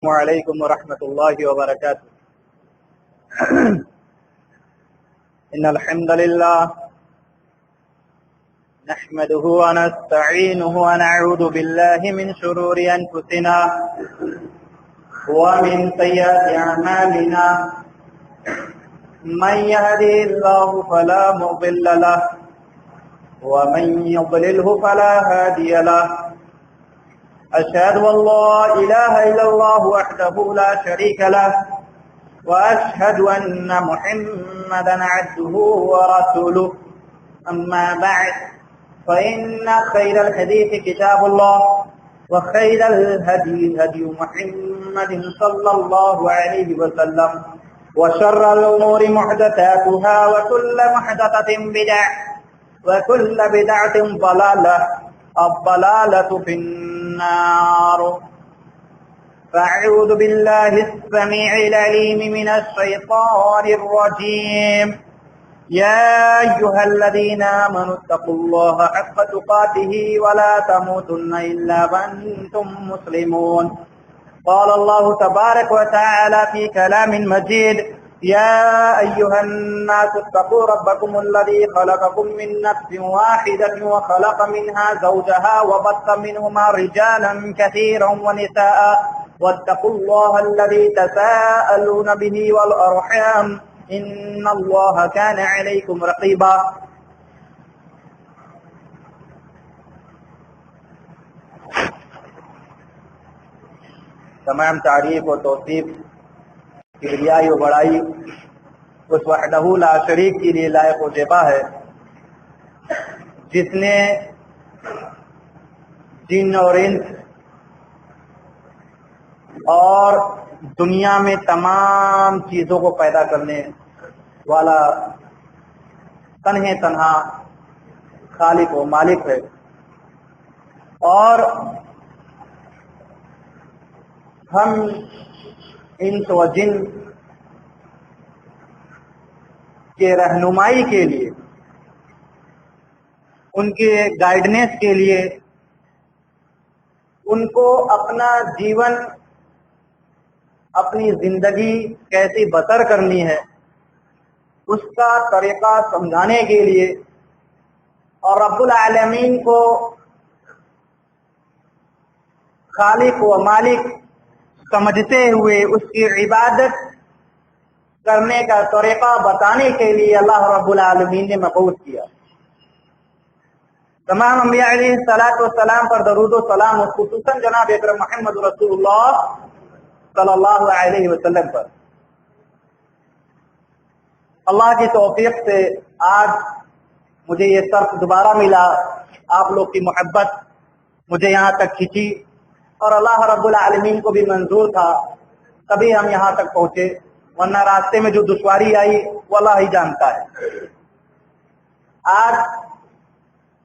وعلیکم ورحمۃ اللہ وبرکاتہ۔ ان الحمد للہ نحمده ونستعینه ونعوذ باللہ من شرور انفسنا ومن سیئات اعمالنا من يهده الله فلا مضل له ومن يضلله فلا هادي له أشهد أن لا إله إلا الله وحده لا شريك له وأشهد أن محمدا عبده ورسوله أما بعد فإن خير الحديث كتاب الله وخير الهدي هدي محمد صلى الله عليه وسلم وشر الأمور محدثاتها وكل محدثة بدعة وكل بدعة ضلالة الضلالة في النار فأعوذ بالله السميع العليم من الشيطان الرجيم يا أيها الذين آمنوا اتقوا الله حق تقاته ولا تموتن إلا وأنتم مسلمون قال الله تبارك وتعالى في كلام مجيد يا أيها الناس اتقوا ربكم الذي خلقكم من نفس واحدة وخلق منها زوجها وبث منهما رجالا كثيرا ونساء واتقوا الله الذي تساءلون به والأرحام إن الله كان عليكم رقيبا۔ تمام تعریف و توصیف کبریائی و بڑائی اس وحدہ لا شریک کے لیے لائق و زیبا ہے، جس نے جن اور انس اور دنیا میں تمام چیزوں کو پیدا کرنے والا تنہا خالق و مالک ہے، اور ہم انس و جن کے رہنمائی کے لیے، ان کے گائیڈنس کے لیے، ان کو اپنا جیون، اپنی زندگی کیسی بسر کرنی ہے اس کا طریقہ سمجھانے کے لیے، اور رب العالمین کو خالق و مالک سمجھتے ہوئے اس کی عبادت کرنے کا طریقہ بتانے کے لیے اللہ رب العالمین نے مبعوث کیا۔ تمام انبیاء علیہ السلام پر درود و سلام، اور خصوصاً جناب اکرم محمد رسول اللہ صلی اللہ علیہ وسلم پر۔ اللہ کی توفیق سے آج مجھے یہ طرف دوبارہ ملا، آپ لوگ کی محبت مجھے یہاں تک کھینچی، اور اللہ رب العالمین کو بھی منظور تھا تبھی ہم یہاں تک پہنچے، ورنہ راستے میں جو دشواری آئی وہ اللہ ہی جانتا ہے۔ آج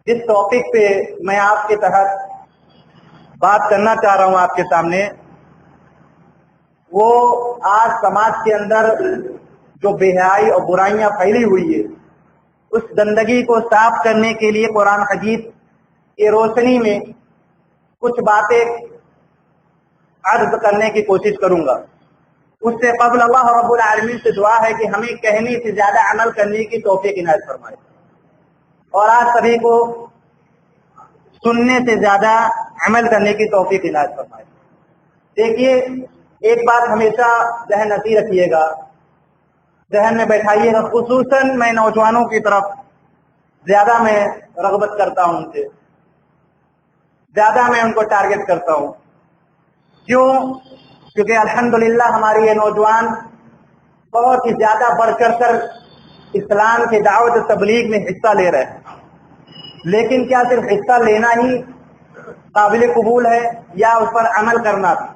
جس ٹاپک پہ میں آپ کے تحت بات کرنا چاہ رہا ہوں آپ کے سامنے، وہ آج سماج کے اندر جو بے حیائی اور برائیاں پھیلی ہوئی ہے، اس گندگی کو صاف کرنے کے لیے قرآن حدیث کی روشنی میں کچھ باتیں عرض کرنے کی کوشش کروں گا۔ اس سے قبل اللہ رب العالمین سے دعا ہے کہ ہمیں کہنے سے زیادہ عمل کرنے کی توفیق عنایت فرمائے، اور آج سبھی کو سننے سے زیادہ عمل کرنے کی توفیق عنایت فرمائے۔ دیکھیے، ایک بات ہمیشہ ذہن نصیح رکھیے گا، ذہن میں بیٹھائیے گا، خصوصاً میں نوجوانوں کی طرف زیادہ میں رغبت کرتا ہوں، ان سے زیادہ میں ان کو ٹارگٹ کرتا ہوں۔ کیوں؟ کیونکہ الحمدللہ ہماری یہ نوجوان بہت ہی زیادہ بڑھ چڑھ کر اسلام کی دعوت و تبلیغ میں حصہ لے رہے ہیں، لیکن کیا صرف حصہ لینا ہی قابل قبول ہے یا اس پر عمل کرنا بھی؟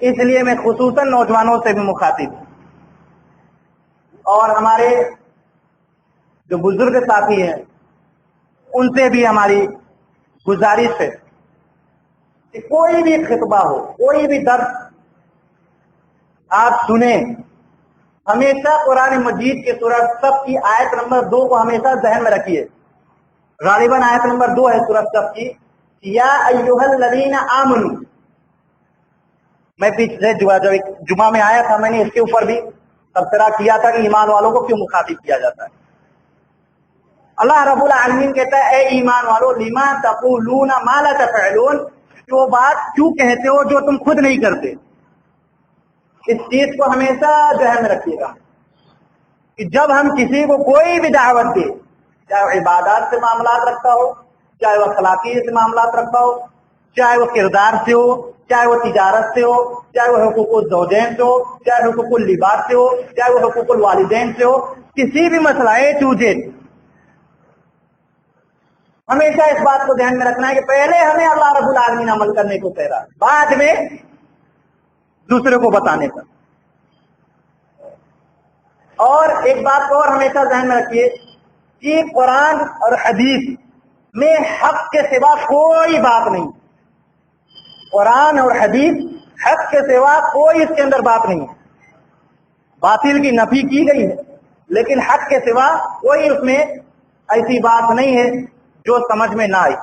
اس لیے میں خصوصاً نوجوانوں سے بھی مخاطب ہوں، اور ہمارے جو بزرگ ساتھی ہیں ان سے بھی ہماری گزارش ہے کہ کوئی بھی خطبہ ہو، کوئی بھی درس آپ سنیں، ہمیشہ قرآن مجید کی سورۃ صف کی آیت نمبر 2 کو ہمیشہ ذہن میں رکھیے۔ غالباً آیت نمبر 2 ہے سورۃ صف کی، یا ایھا الذین آمنوا، मैं पिछले जब जुमा में आया था, मैंने इसके ऊपर भी तबसरा किया था कि ईमान वालों को क्यों मुखातिब किया जाता है। अल्लाह रब्बुल आलमीन कहता है, ए ईमान वालों, लिमा तक़ूलूना मा ला तफ़अलून, जो बात क्यों कहते हो जो तुम खुद नहीं करते। इस चीज को हमेशा ज़हन में रखिएगा कि जब हम किसी को कोई भी दावत दे, चाहे वो इबादत से मामलात रखता हो, चाहे वो अखलाकी से मामलात रखता हो, चाहे वो किरदार से हो, चाहे वो तिजारत से हो, चाहे वो हुकूकुल ज़ौजैन से हो, चाहे हुकूकुल लिबास से हो, चाहे वो हुकूकुल वालिदैन से हो, किसी भी मसला है चूजे, हमेशा इस बात को ध्यान में रखना है कि पहले हमें अल्लाह रब्बुल आलमीन अमल करने को कह रहा है, बाद में दूसरे को बताने पर। और एक बात को और हमेशा ध्यान में रखिए कि कुरान और हदीस में हक के सिवा कोई बात नहीं। कुरान और हदीस हक के सिवा कोई इसके अंदर बात नहीं है। बातिल की नफी की गई है, लेकिन हक के सिवा कोई उसमें ऐसी बात नहीं है जो समझ में ना आए।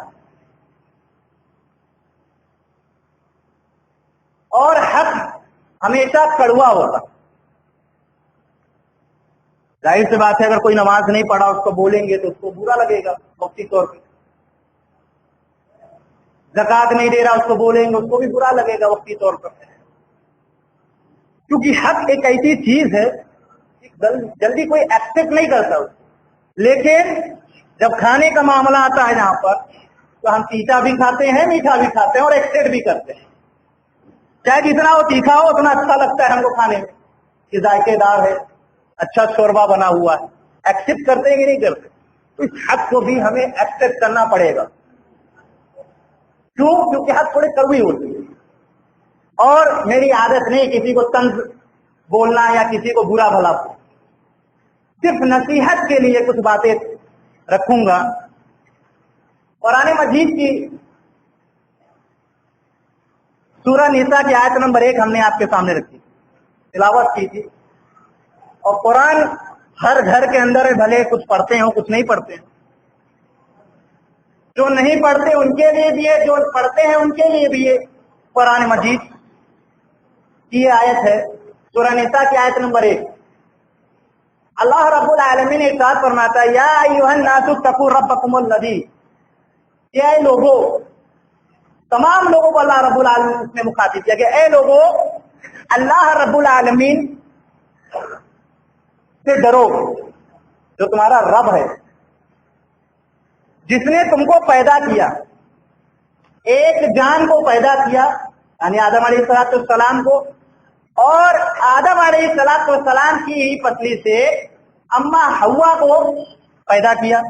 और हक हमेशा कड़वा होता। जाहिर सी बात है, अगर कोई नमाज नहीं पढ़ा उसको बोलेंगे तो उसको बुरा लगेगा वक्ती तौर पे। ज़कात नहीं दे रहा उसको बोलेंगे, उसको भी बुरा लगेगा वक्ती तौर पर, क्योंकि हक एक ऐसी चीज है जल्दी कोई एक्सेप्ट नहीं करता उसको। लेकिन जब खाने का मामला आता है यहाँ पर, तो हम तीखा भी खाते हैं, मीठा भी खाते हैं और एक्सेप्ट भी करते हैं। चाहे जितना वो तीखा हो उतना अच्छा लगता है हमको खाने में, कि जायकेदार है, अच्छा शोरबा बना हुआ है, एक्सेप्ट करते हैं कि नहीं करते। तो इस हक को भी हमें एक्सेप्ट करना पड़ेगा। क्यों? क्योंकि हक थोड़े कड़वी होती है और मेरी आदत नहीं किसी को तंज बोलना या किसी को बुरा भला, सिर्फ नसीहत के लिए कुछ बातें रखूंगा। कुरान मजीद की सूरह निसा की आयत नंबर 1 हमने आपके सामने रखी, तिलावत की थी। और कुरान हर घर के अंदर है, भले कुछ पढ़ते हो कुछ नहीं पढ़ते हैं। जो नहीं पढ़ते उनके लिए भी है, जो पढ़ते हैं उनके लिए भी है। कुरान मजीद की आयत है सूरह निसा की आयत नंबर 1। अल्लाह रब्बुल आलमीन ने इरशाद फरमाता है, या अय्युहन नासु तक़ू रब्बकुमुल लज़ी, ये लोगों, तमाम लोगों को अल्लाह रब्बुल आलमीन ने मुखातिब किया कि ए लोगों, अल्लाह रब्बुल आलमीन से डरो जो तुम्हारा रब है, जिसने तुमको पैदा किया, एक जान को पैदा किया यानी आदम अलैहिस्सलाम को, और आदम अलैहिस्सलाम की ही पसली से अम्मा हव्वा को पैदा किया,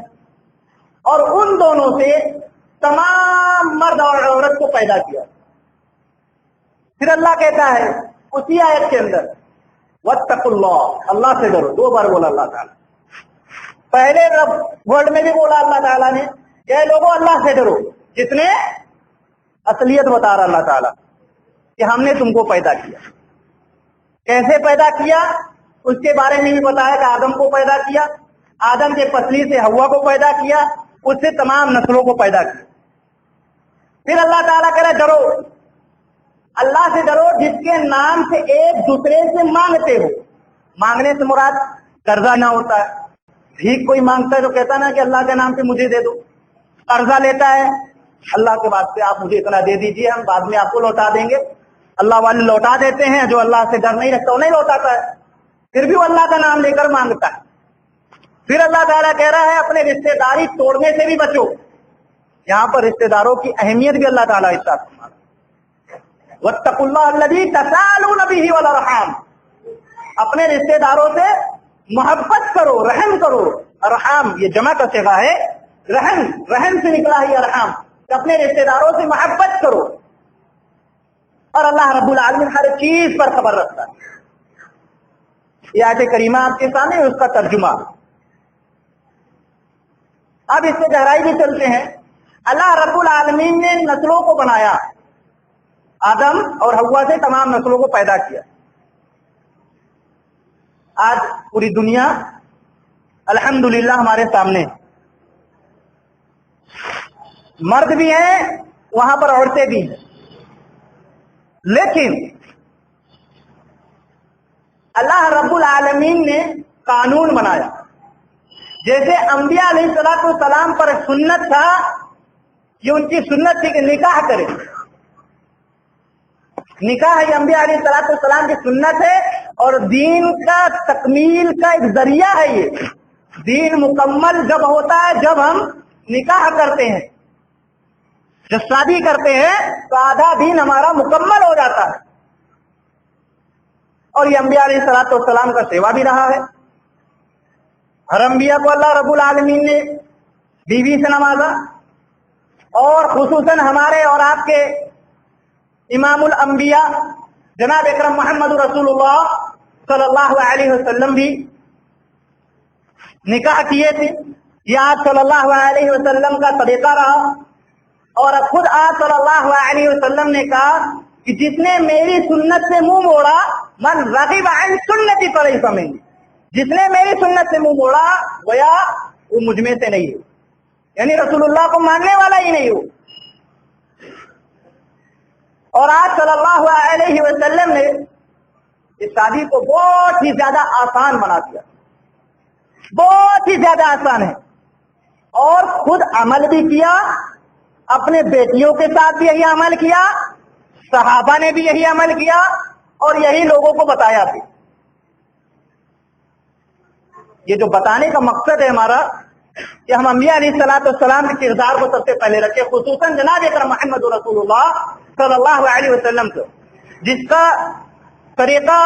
और उन दोनों से तमाम मर्द और औरत को पैदा किया। फिर अल्लाह कहता है उसी आयत के अंदर, वत्तकुल्लाह, अल्लाह से डरो। 2 बार बोला अल्लाह ताला। पहले वर्ड में भी बोला अल्लाह ताला ने, ये लोगों अल्लाह से डरो, जिसने असलियत बता रहा अल्लाह ताला कि हमने तुमको पैदा किया। कैसे पैदा किया उसके बारे में भी बताया कि आदम को पैदा किया, आदम के पसली से हव्वा को पैदा किया, उससे तमाम नस्लों को पैदा किया। फिर अल्लाह ताला कह रहा डरो, अल्लाह से डरो जिसके नाम से एक दूसरे से मांगते हो। मांगने से मुराद कर्जा ना होता है। भीख कोई मांगता है तो कहता ना कि अल्लाह के नाम पे मुझे दे दो। कर्जा लेता है अल्लाह के वास्ते आप मुझे इतना दे दीजिए, हम बाद में आपको लौटा देंगे। अल्लाह वाले लौटा देते हैं, जो अल्लाह से डर नहीं रखता वो नहीं लौटाता है, फिर भी वो अल्लाह का नाम लेकर मांगता है। फिर अल्लाह ताला कह रहा है अपने रिश्तेदारी तोड़ने से भी बचो। यहाँ पर रिश्तेदारों की अहमियत भी अल्लाह ताला इरशाद फरमा रहा है, वत्तकुल्लाह अल्लज़ी तसालून बिही वल अरहाम, अपने रिश्तेदारों से मोहब्बत करो, रहम करो। अरहाम ये जमा का सिगा है, रहम, रहम से निकला है अरहाम, अपने रिश्तेदारों से मोहब्बत करो। और अल्लाह रब्बुल आलमीन हर चीज पर खबर रखता है। ये आयत करीमा आपके सामने, उसका तर्जुमा। अब इससे गहराई भी चलते हैं। अल्लाह रब्बुल आलमीन ने नस्लों को बनाया, आदम और हव्वा से तमाम नस्लों को पैदा किया। आज पूरी दुनिया अल्हम्दुलिल्लाह हमारे सामने, मर्द भी हैं वहां पर औरतें भी हैं, लेकिन अल्लाह रब्बुल आलमीन ने कानून बनाया। जैसे अंबिया अलैहिस्सलाम पर सुन्नत था, ये उनकी सुन्नत थी कि निकाह करें। निकाह ये अंबिया अलैहिस्सलाम की सुन्नत है और दीन का तकमील का एक जरिया है। ये दीन मुकम्मल जब होता है जब हम निकाह करते हैं, जब शादी करते हैं तो आधा दीन हमारा मुकम्मल हो जाता है। और ये अंबिया अलैहिस्सलाम का सेवा भी रहा है। हर अंबिया को अल्लाह रब्बुल आलमीन ने बीवी से नवाजा और खुसूसन हमारे और आपके इमामुल अंबिया जनाब अकरम मोहम्मद रसूलुल्लाह सल्लल्लाहु अलैहि वसल्लम भी निकाह किए थे। ये आप सल्लल्लाहु अलैहि वसल्लम का तरीका रहा और खुद आप सल्लल्लाहु अलैहि वसल्लम ने कहा कि जिसने मेरी सुन्नत से मुंह मोड़ा, मन रग़िब अन सुन्नती फलैसा मिन्नी, जिसने मेरी सुन्नत से मुंह मोड़ा गोया वो मुझ में से नहीं हो, यानी रसूलुल्लाह को मानने वाला ही नहीं हो। और आज सल्लल्लाहु अलैहि वसल्लम ने इस शादी को बहुत ही ज्यादा आसान बना दिया, बहुत ही ज्यादा आसान है। और खुद अमल भी किया, अपने बेटियों के साथ भी यही अमल किया, सहाबा ने भी यही अमल किया और यही लोगों को बताया भी। ये जो बताने का मकसद है हमारा कि हम अंबिया अलैहिस्सलाम के किरदार को सबसे पहले रखें, खुसूसन जनाब अकरम मोहम्मद रसूलुल्लाह सल्लल्लाहु अलैहि वसल्लम को, जिसका तरीका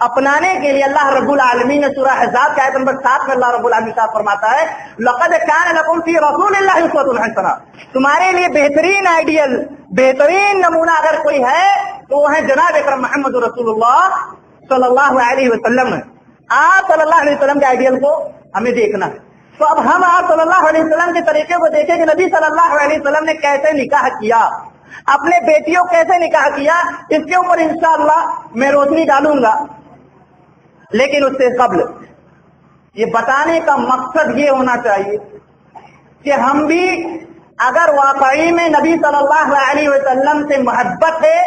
अपनाने के लिए अल्लाह रब्बुल आलमीन ने सूरह अहज़ाब की आयत नंबर 7 में अल्लाह रब्बुल आलमीन फरमाता है, लक़द कान लकुम फी रसूलिल्लाहि उस्वतुन हसना, तुम्हारे लिए बेहतरीन आइडियल, बेहतरीन नमूना अगर कोई है तो वह है जनाब अकरम मोहम्मद रसूलुल्लाह सल्लल्लाहु अलैहि वसल्लम है। आप सल्लल्लाहु अलैहि वसल्लम के आइडियल को हमें देखना है। तो अब हम आप सल्लल्लाहु अलैहि वसल्लम के तरीके को देखें कि नबी सल्लल्लाहु अलैहि वसल्लम ने कैसे निकाह किया, अपने बेटियों कैसे निकाह किया, इसके ऊपर इंशाअल्लाह मैं रोशनी डालूंगा। लेकिन उससे कबल ये बताने का मकसद ये होना चाहिए कि हम भी अगर वाकई में नबी सल्लल्लाहु अलैहि वसल्लम से मोहब्बत है,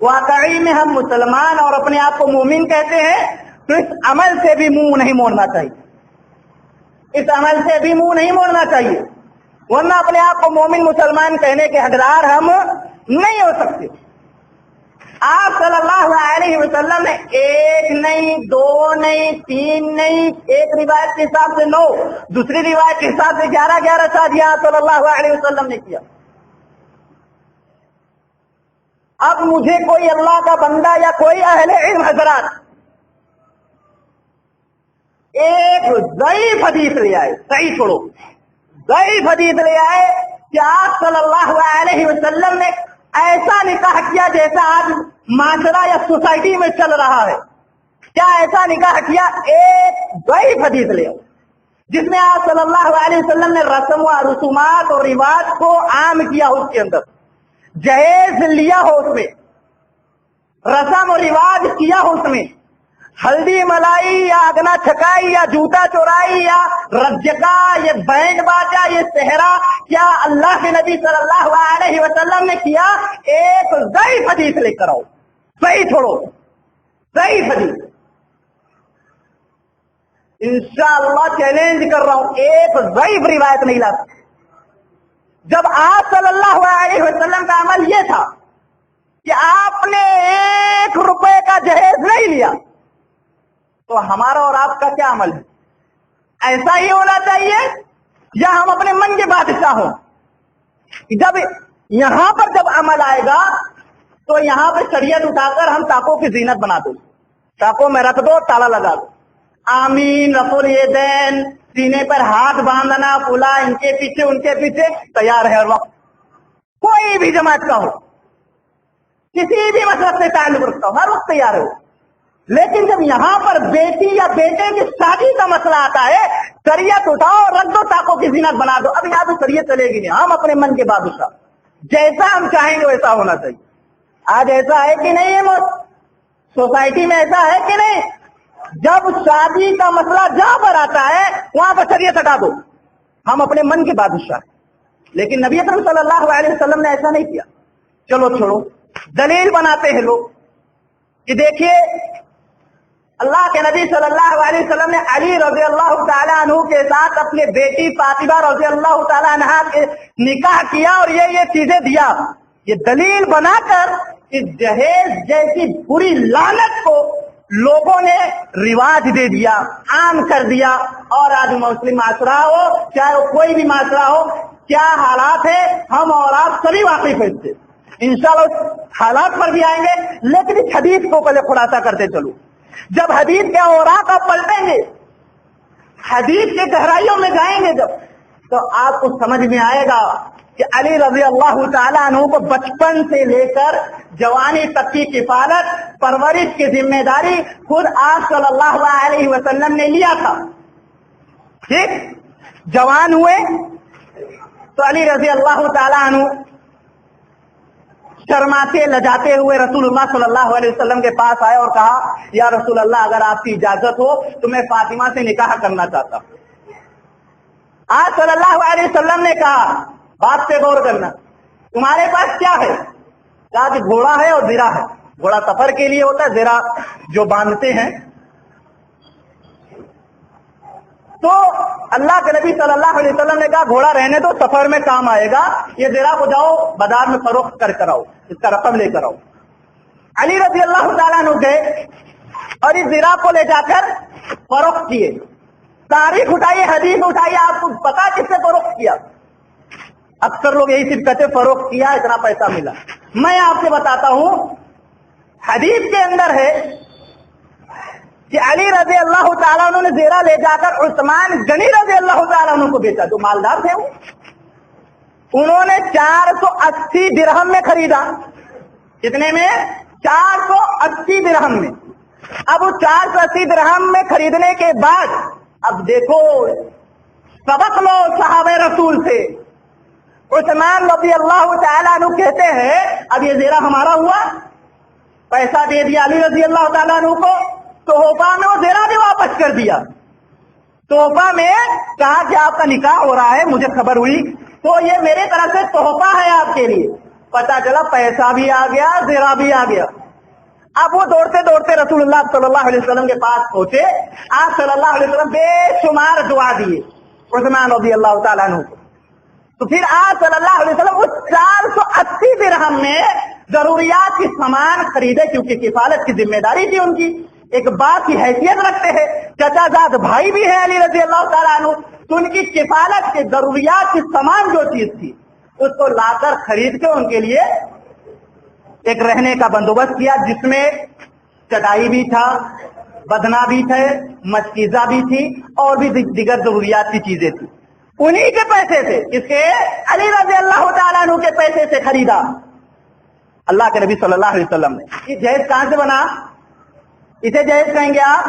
वाकई में हम मुसलमान और अपने आप को मोमिन कहते हैं, तो इस अमल से भी मुंह नहीं मोड़ना चाहिए, इस अमल से भी मुंह नहीं मोड़ना चाहिए, वरना अपने आप को मोमिन मुसलमान कहने के हकदार हम नहीं हो सकते। आप सल्लल्लाहु अलैहि वसल्लम ने एक नहीं, दो नहीं, तीन नहीं, एक रिवायत के हिसाब से 9, दूसरी रिवायत के हिसाब से 11 शादियां सल्लल्लाहु अलैहि वसल्लम ने किया। अब मुझे कोई अल्लाह का बंदा या कोई अहले इल्म हजरात एक ज़ईफ़ हदीस ले आए, सही छोड़ो, ज़ईफ़ हदीस ले आए कि आप सल्लल्लाहु अलैहि वसल्लम ने ऐसा निकाह किया जैसा आज माशरा या सोसाइटी में चल रहा है। क्या ऐसा निकाह किया? एक ज़ईफ़ हदीस ले आओ जिसमें आप सल्लल्लाहु अलैहि वसल्लम ने रस्म व रसूमात और रिवाज को आम किया हो, उसके अंदर जहेज लिया हो, उसमें रस्म और रिवाज किया हो, उसमें हल्दी मलाई या अगना छकाई या जूता चोराई या रज्जका, ये बैंड बाजा, ये सेहरा, क्या अल्लाह के नबी सल्लल्लाहु अलैहि वसल्लम ने किया? एक ज़ईफ़ हदीस लेकर आओ, सही छोड़ो, ज़ईफ़ हदीस। इंशाअल्लाह चैलेंज कर रहा हूं, एक ज़ईफ़ रिवायत नहीं ला सकते। जब आप सल्लल्लाहु अलैहि वसल्लम का अमल यह था कि आपने 1 रुपए का जहेज नहीं लिया, तो हमारा और आपका क्या अमल है? ऐसा ही होना चाहिए या हम अपने मन के बादशाह हों? जब यहां पर जब अमल आएगा तो यहां पर शरीयत उठाकर हम ताकों की जीनत बना दो, ताकों में रख दो, ताला लगा दो, आमीन, रफुल यदैन, सीने पर हाथ बांधना, फूला इनके पीछे उनके पीछे, तैयार है हर वक्त। कोई भी जमात का हो, किसी भी मसलब से ताल्लुक रखता हो, हर वक्त तैयार हो। लेकिन जब यहाँ पर बेटी या बेटे की शादी का मसला आता है, शरीयत उठाओ, रख दो, ताकों की जीनत बना दो। अब यहाँ तो शरीयत चलेगी नहीं, हम अपने मन के बादशाह, जैसा हम चाहेंगे वैसा होना चाहिए। आज ऐसा है कि नहीं है? सोसाइटी में ऐसा है कि नहीं? जब शादी का मसला जहां पर आता है वहां पर शरीयत हटा दो, हम अपने मन के बादशाह। लेकिन नबी अकरम सल्लल्लाहु अलैहि वसल्लम ने ऐसा नहीं किया। चलो छोड़ो, दलील बनाते हैं लोग कि देखिए اللہ کے نبی صلی اللہ علیہ وسلم نے علی رضی اللہ تعالیٰ عنہ کے ساتھ اپنے بیٹی فاطمہ رضی اللہ تعالیٰ عنہ کے نکاح کیا اور یہ چیزیں دیا. یہ دلیل بنا کر کہ جہیز جیسی بری لعنت کو لوگوں نے رواج دے دیا، عام کر دیا. اور آج مسلم معاشرہ ہو چاہے وہ کوئی بھی معاشرہ ہو، کیا حالات ہے ہم اور آپ سبھی واقف ہیں. انشاءاللہ حالات پر بھی آئیں گے، لیکن اس حدیث کو پہلے خلاصہ کرتے چلو. جب حدیث کے اوراق آپ پلٹیں گے، حدیث کے گہرائیوں میں جائیں گے جب، تو آپ کو سمجھ میں آئے گا کہ علی رضی اللہ تعالیٰ عنہ کو بچپن سے لے کر جوانی تک کی کفالت پرورش کی ذمہ داری خود آپ صلی اللہ علیہ وسلم نے لیا تھا. ٹھیک، جوان ہوئے تو علی رضی اللہ تعالیٰ عنہ شرماتے لجاتے ہوئے رسول اللہ صلی اللہ علیہ وسلم کے پاس آئے اور کہا یا رسول اللہ اگر آپ کی اجازت ہو تو میں فاطمہ سے نکاح کرنا چاہتا ہوں. آج صلی اللہ علیہ وسلم نے کہا بات سے غور کرنا، تمہارے پاس کیا ہے؟ کہا کہ گھوڑا ہے اور زرہ ہے. گھوڑا سفر کے لیے ہوتا ہے، زرہ جو باندھتے ہیں. تو اللہ کے نبی صلی اللہ علیہ وسلم نے کہا گھوڑا رہنے دو، سفر میں کام آئے گا، یہ زرہ کو جاؤ بازار میں فروخت کر آؤ، اس کا رقم لے کر آؤ. علی رضی اللہ تعالیٰ عنہ گئے اور اس زرہ کو لے جا کر فروخت کیے. تاریخ اٹھائیے، حدیث اٹھائیے، آپ کو پتا کس سے فروخت کیا؟ اکثر لوگ یہی صرف کہتے فروخت کیا اتنا پیسہ ملا. میں آپ سے بتاتا ہوں حدیث کے اندر ہے کہ علی رضی اللہ تعالیٰ عنہ نے زیرہ لے جا کر عثمان غنی رضی اللہ تعالیٰ عنہ کو بیچا، جو مالدار تھے. انہوں نے 480 درہم میں خریدا. کتنے میں؟ 480 درہم میں. اب وہ 480 درہم میں خریدنے کے بعد اب دیکھو سبق لو صحابہ رسول سے. عثمان رضی اللہ تعالیٰ عنہ کہتے ہیں اب یہ زیرہ ہمارا ہوا، پیسہ دے دیا علی رضی اللہ تعالیٰ عنہ کو. تحفہ میں وہ زیرہ بھی واپس کر دیا. تحفہ میں کہا کہ آپ کا نکاح ہو رہا ہے، مجھے خبر ہوئی تو یہ میرے طرف سے تحفہ ہے آپ کے لیے. پتا چلا پیسہ بھی آ گیا، زیرہ بھی آ گیا. اب وہ دوڑتے دوڑتے رسول اللہ صلی اللہ علیہ وسلم کے پاس پہنچے. آپ صلی اللہ علیہ وسلم بے شمار دعا دیے عثمان رضی اللہ تعالیٰ عنہ کو. تو پھر آپ صلی اللہ علیہ وسلم اس 480 درہم میں ضروریات کی سامان خریدے، کیونکہ کفالت کی ذمہ داری تھی ان کی، ایک باپ کی حیثیت رکھتے ہیں، چچا زاد بھائی بھی ہے علی رضی اللہ تعالیٰ عنہ، تو ان کی کفالت کے ضروریات کی سامان جو چیز تھی اس کو لا کر خرید کے ان کے لیے ایک رہنے کا بندوبست کیا، جس میں چٹائی بھی تھا، بدنا بھی تھے، مشکیزہ بھی تھی، اور بھی دیگر ضروریات کی چیزیں تھی. انہی کے پیسے سے، اس کے علی رضی اللہ تعالیٰ عنہ کے پیسے سے خریدا. اللہ کے نبی صلی اللہ علیہ وسلم نے. یہ جہیز کہاں سے بنا؟ اسے جہیز کہیں گے آپ؟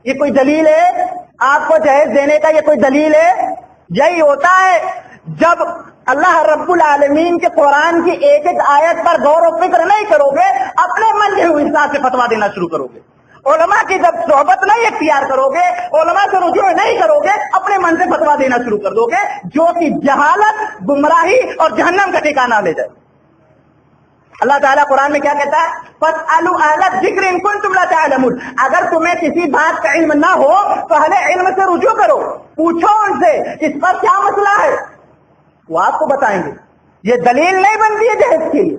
یہ کوئی دلیل ہے آپ کو جہیز دینے کا؟ یہ کوئی دلیل ہے؟ یہی ہوتا ہے جب اللہ رب العالمین کے قرآن کی ایک ایک آیت پر غور و فکر نہیں کرو گے، اپنے من کے حساب سے فتوا دینا شروع کرو گے. علماء کی جب صحبت نہیں اختیار کرو گے، علماء سے رجوع نہیں کرو گے، اپنے من سے فتوا دینا شروع کر دو گے، جو کہ جہالت، گمراہی اور جہنم کا ٹھکانہ لے جائے. اللہ تعالیٰ قرآن میں کیا کہتا ہے؟ فَاسْأَلُوا أَهْلَ الذِّكْرِ إِن كُنتُمْ لَا تَعْلَمُونَ. اگر تمہیں کسی بات کا علم نہ ہو تو اہل علم سے رجوع کرو، پوچھو ان سے اس پر کیا مسئلہ ہے، وہ آپ کو بتائیں گے. یہ دلیل نہیں بنتی ہے جہیز کے لیے.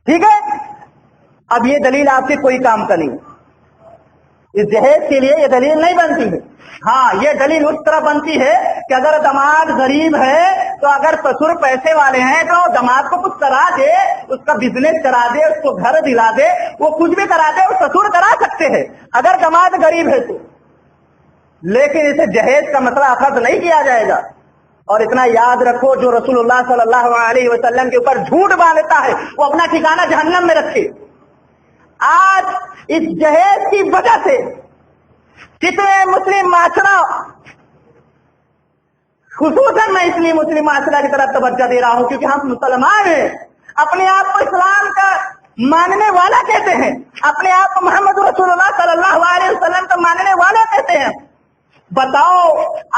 ٹھیک ہے، اب یہ دلیل آپ سے کوئی کام کا نہیں. اس جہیز کے لیے یہ دلیل نہیں بنتی ہے. ہاں، یہ دلیل اس طرح بنتی ہے کہ اگر داماد غریب ہے تو اگر سسر پیسے والے ہیں تو داماد کو کچھ کرا دے، اس کا بزنس کرا دے، اس کو گھر دلا دے، وہ کچھ بھی کرا دے، وہ سسر کرا سکتے ہیں اگر داماد غریب ہے تو. لیکن اسے جہیز کا مسئلہ اخذ نہیں کیا جائے گا. اور اتنا یاد رکھو، جو رسول اللہ صلی اللہ علیہ وسلم کے اوپر جھوٹ باندھتا ہے وہ اپنا ٹھکانہ جہنم میں رکھے. آج اس جہیز کی وجہ سے کتنے مسلم معاشرہ، خصوصاً میں اس لیے مسلم معاشرہ کی طرف توجہ دے رہا ہوں کیونکہ ہم مسلمان ہیں، اپنے آپ کو اسلام کا ماننے والا کہتے ہیں، اپنے آپ کو محمد رسول اللہ صلی اللہ علیہ وسلم کا ماننے والا کہتے ہیں. بتاؤ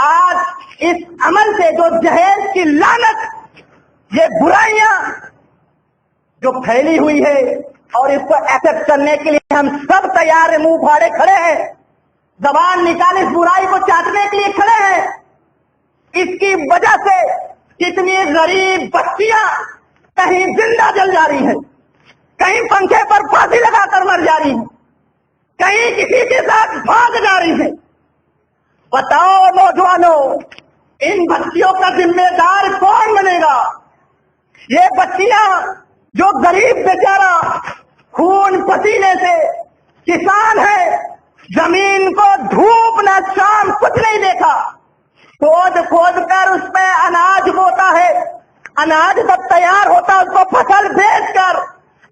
آج اس عمل سے جو جہیز کی لعنت، یہ برائیاں جو پھیلی ہوئی ہے، और इसको एक्सेप्ट करने के लिए हम सब तैयार हैं, मुंह फाड़े खड़े हैं, जबान निकाले इस बुराई को चाटने के लिए खड़े हैं। इसकी वजह से कितनी गरीब बच्चियां कहीं जिंदा जल जा रही हैं, कहीं पंखे पर फांसी लगाकर मर जा रही हैं, कहीं किसी के साथ भाग जा रही हैं। बताओ नौजवानों, इन बच्चियों का जिम्मेदार कौन बनेगा? ये बच्चियां जो गरीब बेचारा खून पसीने से किसान है, जमीन को धूप न शाम कुछ नहीं देखा, खोद खोद कर उसमें अनाज बोता है, अनाज जब तैयार होता है उसको फसल बेच कर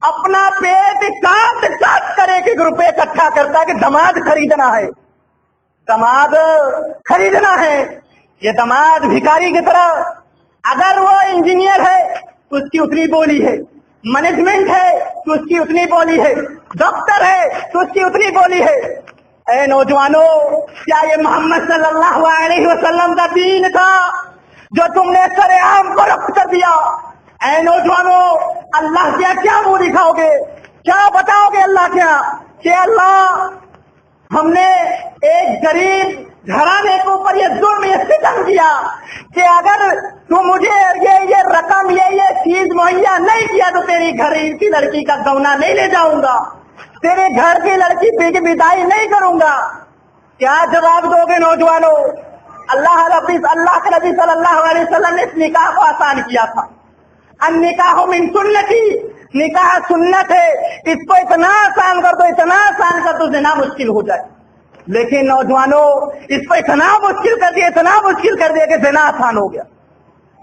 अपना पेट काट काट कर एक रुपए इकट्ठा करता है कि दामाद खरीदना है, दामाद खरीदना है। ये दामाद भिखारी की तरह, अगर वो इंजीनियर है तो उसकी उतनी बोली है, मैनेजमेंट है तो उसकी उतनी बोली है, डॉक्टर है तो उसकी उतनी बोली है। ऐ नौजवानों, क्या ये मोहम्मद सल्लल्लाहु अलैहि वसल्लम का दीन था जो तुमने सरेआम फरोख्त कर दिया? ऐ नौजवानों, अल्लाह क्या क्या मुंह दिखाओगे, क्या बताओगे अल्लाह क्या कि अल्लाह हमने एक गरीब घराने के ऊपर ये जुल्म ये सितम किया कि अगर तू मुझे ये रकम ये चीज मुहैया नहीं किया तो तेरी घर की लड़की का गौना नहीं ले जाऊंगा, तेरे घर की लड़की की विदाई नहीं करूंगा। क्या जवाब दोगे नौजवानों? अल्लाह के नबी सल्लल्लाहु अलैहि वसल्लम ने इस निकाह को आसान किया था। अन्निकाह मिन सुन्नती, निकाह सुन्नत है, इसको इतना आसान कर दो, इतना आसान कर दो जिना मुश्किल हो जाए। लेकिन नौजवानों, इसको इतना मुश्किल कर दिया, इतना मुश्किल कर दिया कि जिना आसान हो गया।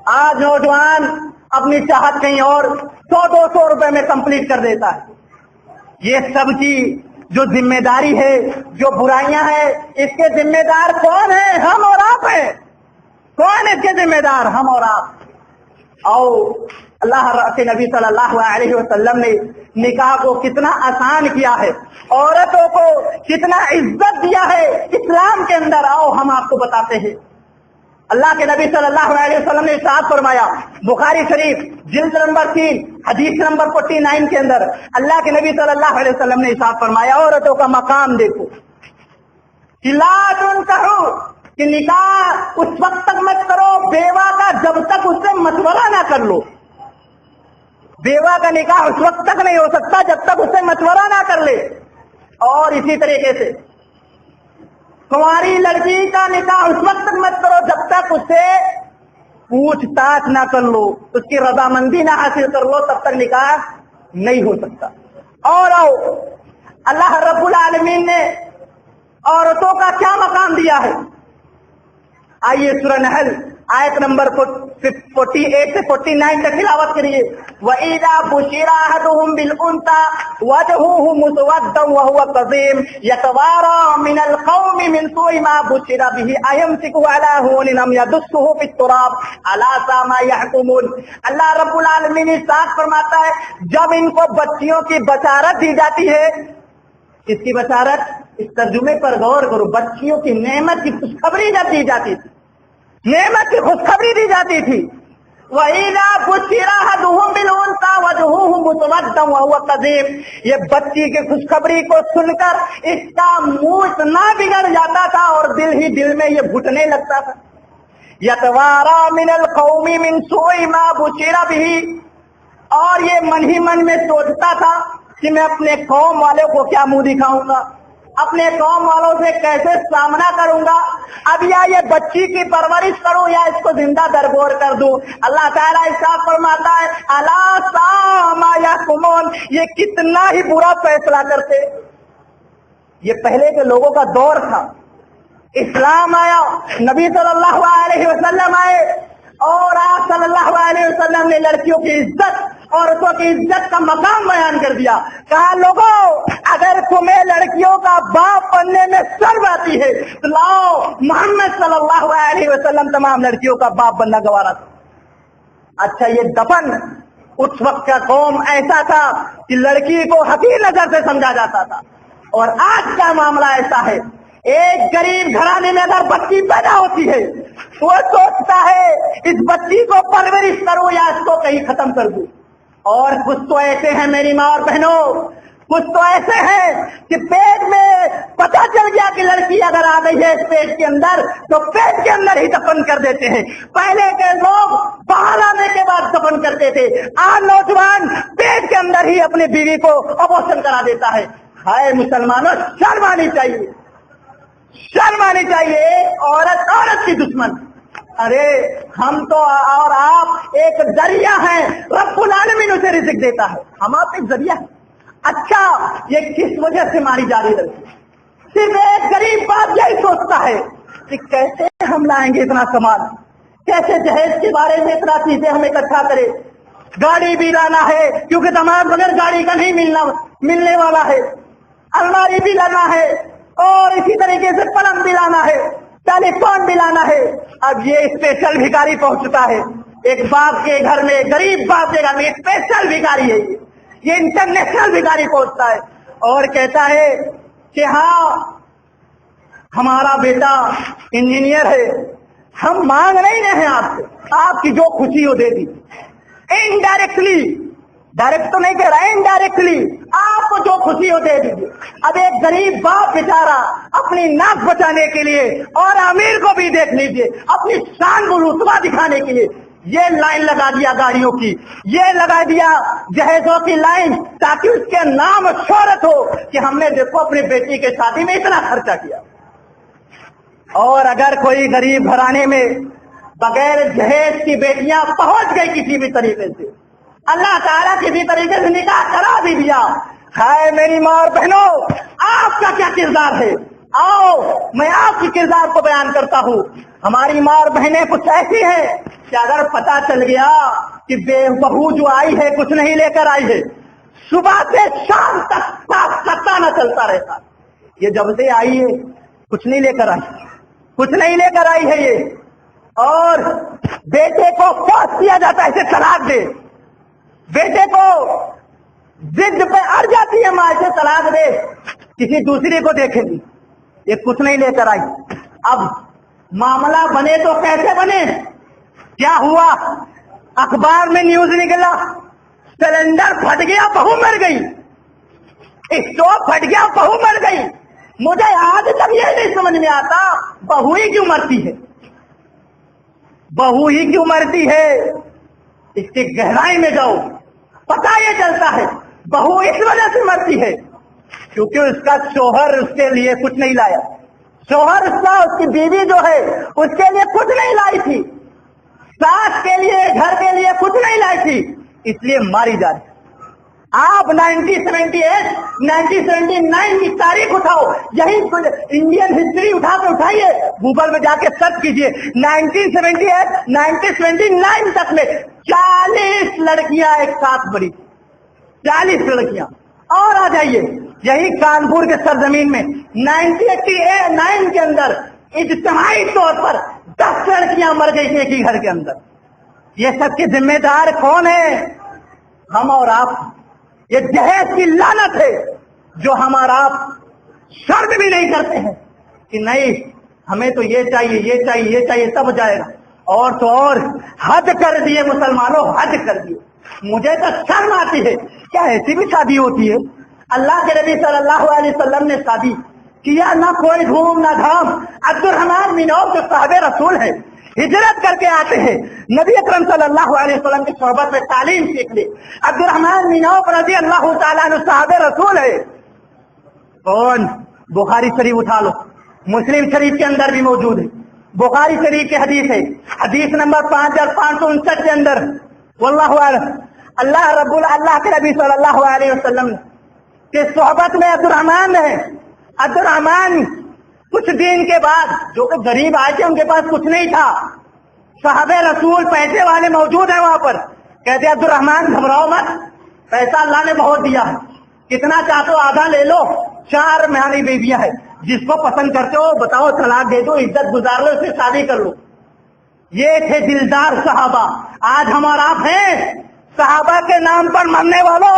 आज नौजवान अपनी चाहत कहीं और 100-200 रुपए में कंप्लीट कर देता है। ये सब की जो जिम्मेदारी है, जो बुराइयां हैं, इसके जिम्मेदार कौन है? हम और आप हैं। कौन इसके जिम्मेदार? हम और आप। और अल्लाह के नबी सल्लल्लाहु अलैहि वसल्लम ने निकाह को कितना आसान किया है, औरतों को कितना इज्जत दिया है इस्लाम के अंदर। आओ हम आपको बताते हैं। अल्लाह के नबी सल्लल्लाहु अलैहि वसल्लम ने इरशाद फरमाया, बुखारी शरीफ जिल्द नंबर 3 हदीस नंबर 49 के अंदर अल्लाह के नबी सल्लल्लाहु अलैहि वसल्लम ने इरशाद फरमाया, औरतों का मकाम देखो, कि निकाह उस वक्त तक मत करो बेवा का जब तक उससे मशवरा ना कर लो। बेवा का निकाह उस वक्त तक नहीं हो सकता जब तक उससे मशवरा ना कर ले। और इसी तरीके से कुंवारी लड़की का निकाह उस वक्त तक मत करो जब तक उससे पूछताछ ना कर लो, उसकी रजामंदी ना हासिल कर लो, तब तक निकाह नहीं हो सकता। और अल्लाह रब्बुल आलमीन ने औरतों का क्या मकाम दिया है? आइए सूरह नहल आयत नंबर 48 से 49 तक तिलावत करिए। वइज़ा बुशिरा अहदुहुम बिल उन्सा वजहुहु मुस्वद्दन व हुवा कज़ीम यतवारा मिनल कौमि मिन सुइ मा बुशिरा बिही अयमसिकु अला हुन अम यदुस्सुहु फित तुराब अला सा मा यहकुमुन। अल्लाह रब्बुल आलमीन इरशाद फरमाता है, जब इनको बच्चियों की बशारत दी जाती है, किसकी बशारत? इस तर्जुमे पर गौर करो। बच्चियों की नेमत की खुशखबरी जब दी जाती थी, नेमत की खुशखबरी दी जाती थी। वइज़ा बुशिरा अहदुहुम बिल उन्सा वजहुहु मुस्वद्दन व हुवा कज़ीम, ये बच्ची की खुशखबरी को सुनकर इसका मुंह इतना बिगड़ जाता था और दिल ही दिल में ये घुटने लगता था। यतवारा मिनल कौमी मिन सुइ मा बुशिरा बिही, और ये मन ही मन में सोचता था कि मैं अपने कौम वालों को क्या मुंह दिखाऊंगा, अपने कौम वालों से कैसे सामना करूंगा। अब या ये बच्ची की परवरिश करूं या इसको जिंदा दरगोर कर दूं। अल्लाह ताला इरशाद फरमाता है, अला सा मा यहकुमून, ये कितना ही बुरा फैसला करते। ये पहले के लोगों का दौर था। इस्लाम आया, नबी सल्लल्लाहु अलैहि वसल्लम आए और आप सल्लल्लाहु अलैहि वसल्लम ने लड़कियों की इज्जत, औरतों की इज्जत का मकाम बयान कर दिया। कहा, लोगों अगर तुम्हें लड़कियों का बाप बनने में शर्म आती है तो लाओ, मोहम्मद सल्लल्लाहु अलैहि वसल्लम तमाम लड़कियों का बाप बनना गवारा था। अच्छा, ये दफन उस वक्त का कौम ऐसा था कि लड़की को हकीर नजर से समझा जाता था, और आज का मामला ऐसा है, एक गरीब घराने में अगर बच्ची पैदा होती है तो वो सोचता है इस बच्ची को परवरिश करूं या इसको कहीं खत्म कर दूं। اور कुछ तो ऐसे हैं मेरी माँ और बहनों, कुछ तो ऐसे हैं कि पेट में पता चल गया कि लड़की अगर आ गई है इस पेट के अंदर तो पेट के अंदर ही दफन कर देते हैं। पहले के लोग बाहर आने के बाद दफन करते थे, आज नौजवान पेट के अंदर ही अपनी बीवी को अबॉर्शन करा देता है। हाय मुसलमानों, शर्म आनी चाहिए, शर्म आनी चाहिए। औरत औरत की दुश्मन। अरे हम तो और आप एक जरिया है, रब्बुल आलमीन उसे रिज़्क देता है, हम आप एक जरिया है। अच्छा, ये किस वजह से मारी जा रही लड़की? सिर्फ एक गरीब बाप यही सोचता है कि कैसे हम लाएंगे इतना सामान, कैसे जहेज के बारे में इतना चीजें हम इकट्ठा करें। गाड़ी भी लाना है क्योंकि दामाद बगैर गाड़ी का नहीं मिलने वाला है, अलमारी भी लाना है और इसी तरीके से पलंग भी लाना है, टेलीफोन भी लाना है। अब ये स्पेशल भिखारी पहुंच चुका है, एक बाप के घर में, गरीब बाप के घर में स्पेशल भिखारी है, ये इंटरनेशनल भिखारी पहुंचता है और कहता है कि हाँ हमारा बेटा इंजीनियर है, हम मांग नहीं रहे हैं आपसे, आपकी जो खुशी हो दे दी। इनडायरेक्टली, डायरेक्ट तो नहीं कह रहा है, इनडायरेक्टली आपको जो खुशी हो दे दीजिए। अब एक गरीब बाप बेचारा अपनी नाक बचाने के लिए और अमीर को भी देख लीजिए अपनी शान को रुतबा दिखाने के लिए ये लाइन लगा दिया गाड़ियों की, ये लगा दिया जहेजों की लाइन, ताकि उसके नाम शोहरत हो कि हमने देखो अपनी बेटी के शादी में इतना खर्चा किया। और अगर कोई गरीब घराने में बगैर जहेज की बेटियां पहुंच गई किसी भी तरीके से, अल्लाह ताला किसी तरीके से निकाह करा भी दिया, हाय मेरी माँ और बहनों, आपका क्या किरदार है? आओ मैं आपके किरदार को बयान करता हूँ। हमारी माँ और बहनें कुछ ऐसी हैं कि अगर पता चल गया कि बहू जो आई है कुछ नहीं लेकर आई है, सुबह से शाम तक सत्ता न चलता रहता, ये जब से आई है कुछ नहीं लेकर आई, कुछ नहीं लेकर आई है ये। और बेटे को फोर्स किया जाता है इसे तलाक दे, बेटे को जिद पे अड़ जाती है माँ इसे तलाक दे, किसी दूसरे को देखेगी, ये कुछ नहीं लेकर आई। अब मामला बने तो कैसे बने? क्या हुआ? अखबार में न्यूज निकला, सिलेंडर फट गया, बहू मर गई, स्टोव फट गया, बहू मर गई। मुझे आज तक ये नहीं समझ में आता बहू ही क्यों मरती है, बहू ही क्यों मरती है? इसकी गहराई में जाओ, पता ये चलता है बहू इस वजह से मरती है क्योंकि उसका शोहर उसके लिए कुछ नहीं लाया, शोहर उसका, उसकी बीवी जो है उसके लिए कुछ नहीं लाई थी, सास के लिए, घर के लिए कुछ नहीं लाई थी, इसलिए मारी जा रही। आप 1978, 1979 की तारीख उठाओ, यही इंडियन हिस्ट्री उठा के उठाइए, गूगल में जाके सर्च कीजिए, 1978, 1979 तक में 40 लड़कियां एक साथ मरी, 40 लड़कियां। और आ जाइए यही कानपुर के सरजमीन में 1989 के अंदर इज्तिमाई तौर पर 10 लड़कियां मर गई थी एक ही घर के अंदर। ये सबके जिम्मेदार कौन है? हम और आप। ये जहेज की लानत है जो हमारा आप शर्त भी नहीं करते हैं कि नहीं हमें तो ये चाहिए, ये चाहिए, ये चाहिए, तब जाएगा। और तो और हद कर दिए मुसलमानों, हद कर दिए। मुझे तो शर्म आती है, क्या ऐसी भी शादी होती है? अल्लाह के नबी सल्लल्लाहु अलैहि वसल्लम ने शादी किया, ना कोई धूम ना धाम। अब्दुर्रहमान बिन औफ जो साहबे रसूल है, हिजरत करके आते हैं, नबी अकरम सल्लल्लाहु अलैहि वसल्लम की सोहबत में तालीम सीख ली। अब्दुर्रहमान बिन औफ रज़ी अल्लाह तआला अन्हु साहबे रसूल है। कौन? बुखारी शरीफ उठा लो, मुस्लिम शरीफ के अंदर भी मौजूद है, बुखारी शरीफ की हदीस है, हदीस नंबर 5559 के अंदर। वल्लाहु आलम, अल्लाह के नबी सल्लल्लाहु अलैहि वसल्लम के सोहबत में अब्दुर्रहमान है। अब्दुर्रहमान कुछ दिन के बाद, जो कि गरीब आए थे, उनके पास कुछ नहीं था, साहबे रसूल पैसे वाले मौजूद हैं वहां पर, कहते अब्दुर्रहमान घबराओ मत, पैसा अल्लाह ने बहुत दिया है, कितना चाहते हो आधा ले लो, 4 मेहनी बीबियां हैं, जिसको पसंद करते हो बताओ, तलाक दे दो, इज्जत गुजार लो, इससे शादी कर लो। ये थे दिलदार सहाबा। आज हमारा आप हैं सहाबा के नाम पर मरने वालों,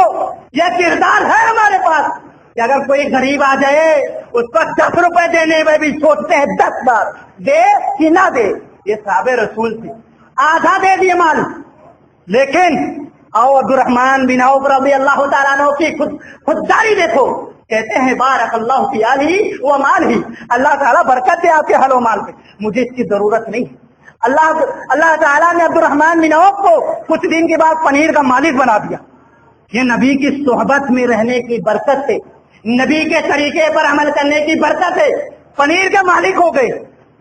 यह किरदार है हमारे पास कि अगर कोई गरीब आ जाए उसको 10 रुपए देने में भी सोचते हैं 10 बार, दे कि ना दे। ये साहबे रसूल थे, आधा दे दिए माल। लेकिन आओ अब्दुर्रहमान बिन औफ रज़ी अल्लाह तआला अन्हु की खुददारी देखो, कहते हैं बारक अल्लाह फी आलिही व मालिही, अल्लाह ताला बरकत दे आपके हल व माल पे, मुझे इसकी जरूरत नहीं। अल्लाह ताला ने अब्दुर्रहमान बिन औफ को कुछ दिन के बाद पनीर का मालिक बना दिया। ये नबी की सोहबत में रहने की बरकत से, नबी के तरीके पर अमल करने की बरकत से पनीर के मालिक हो गए।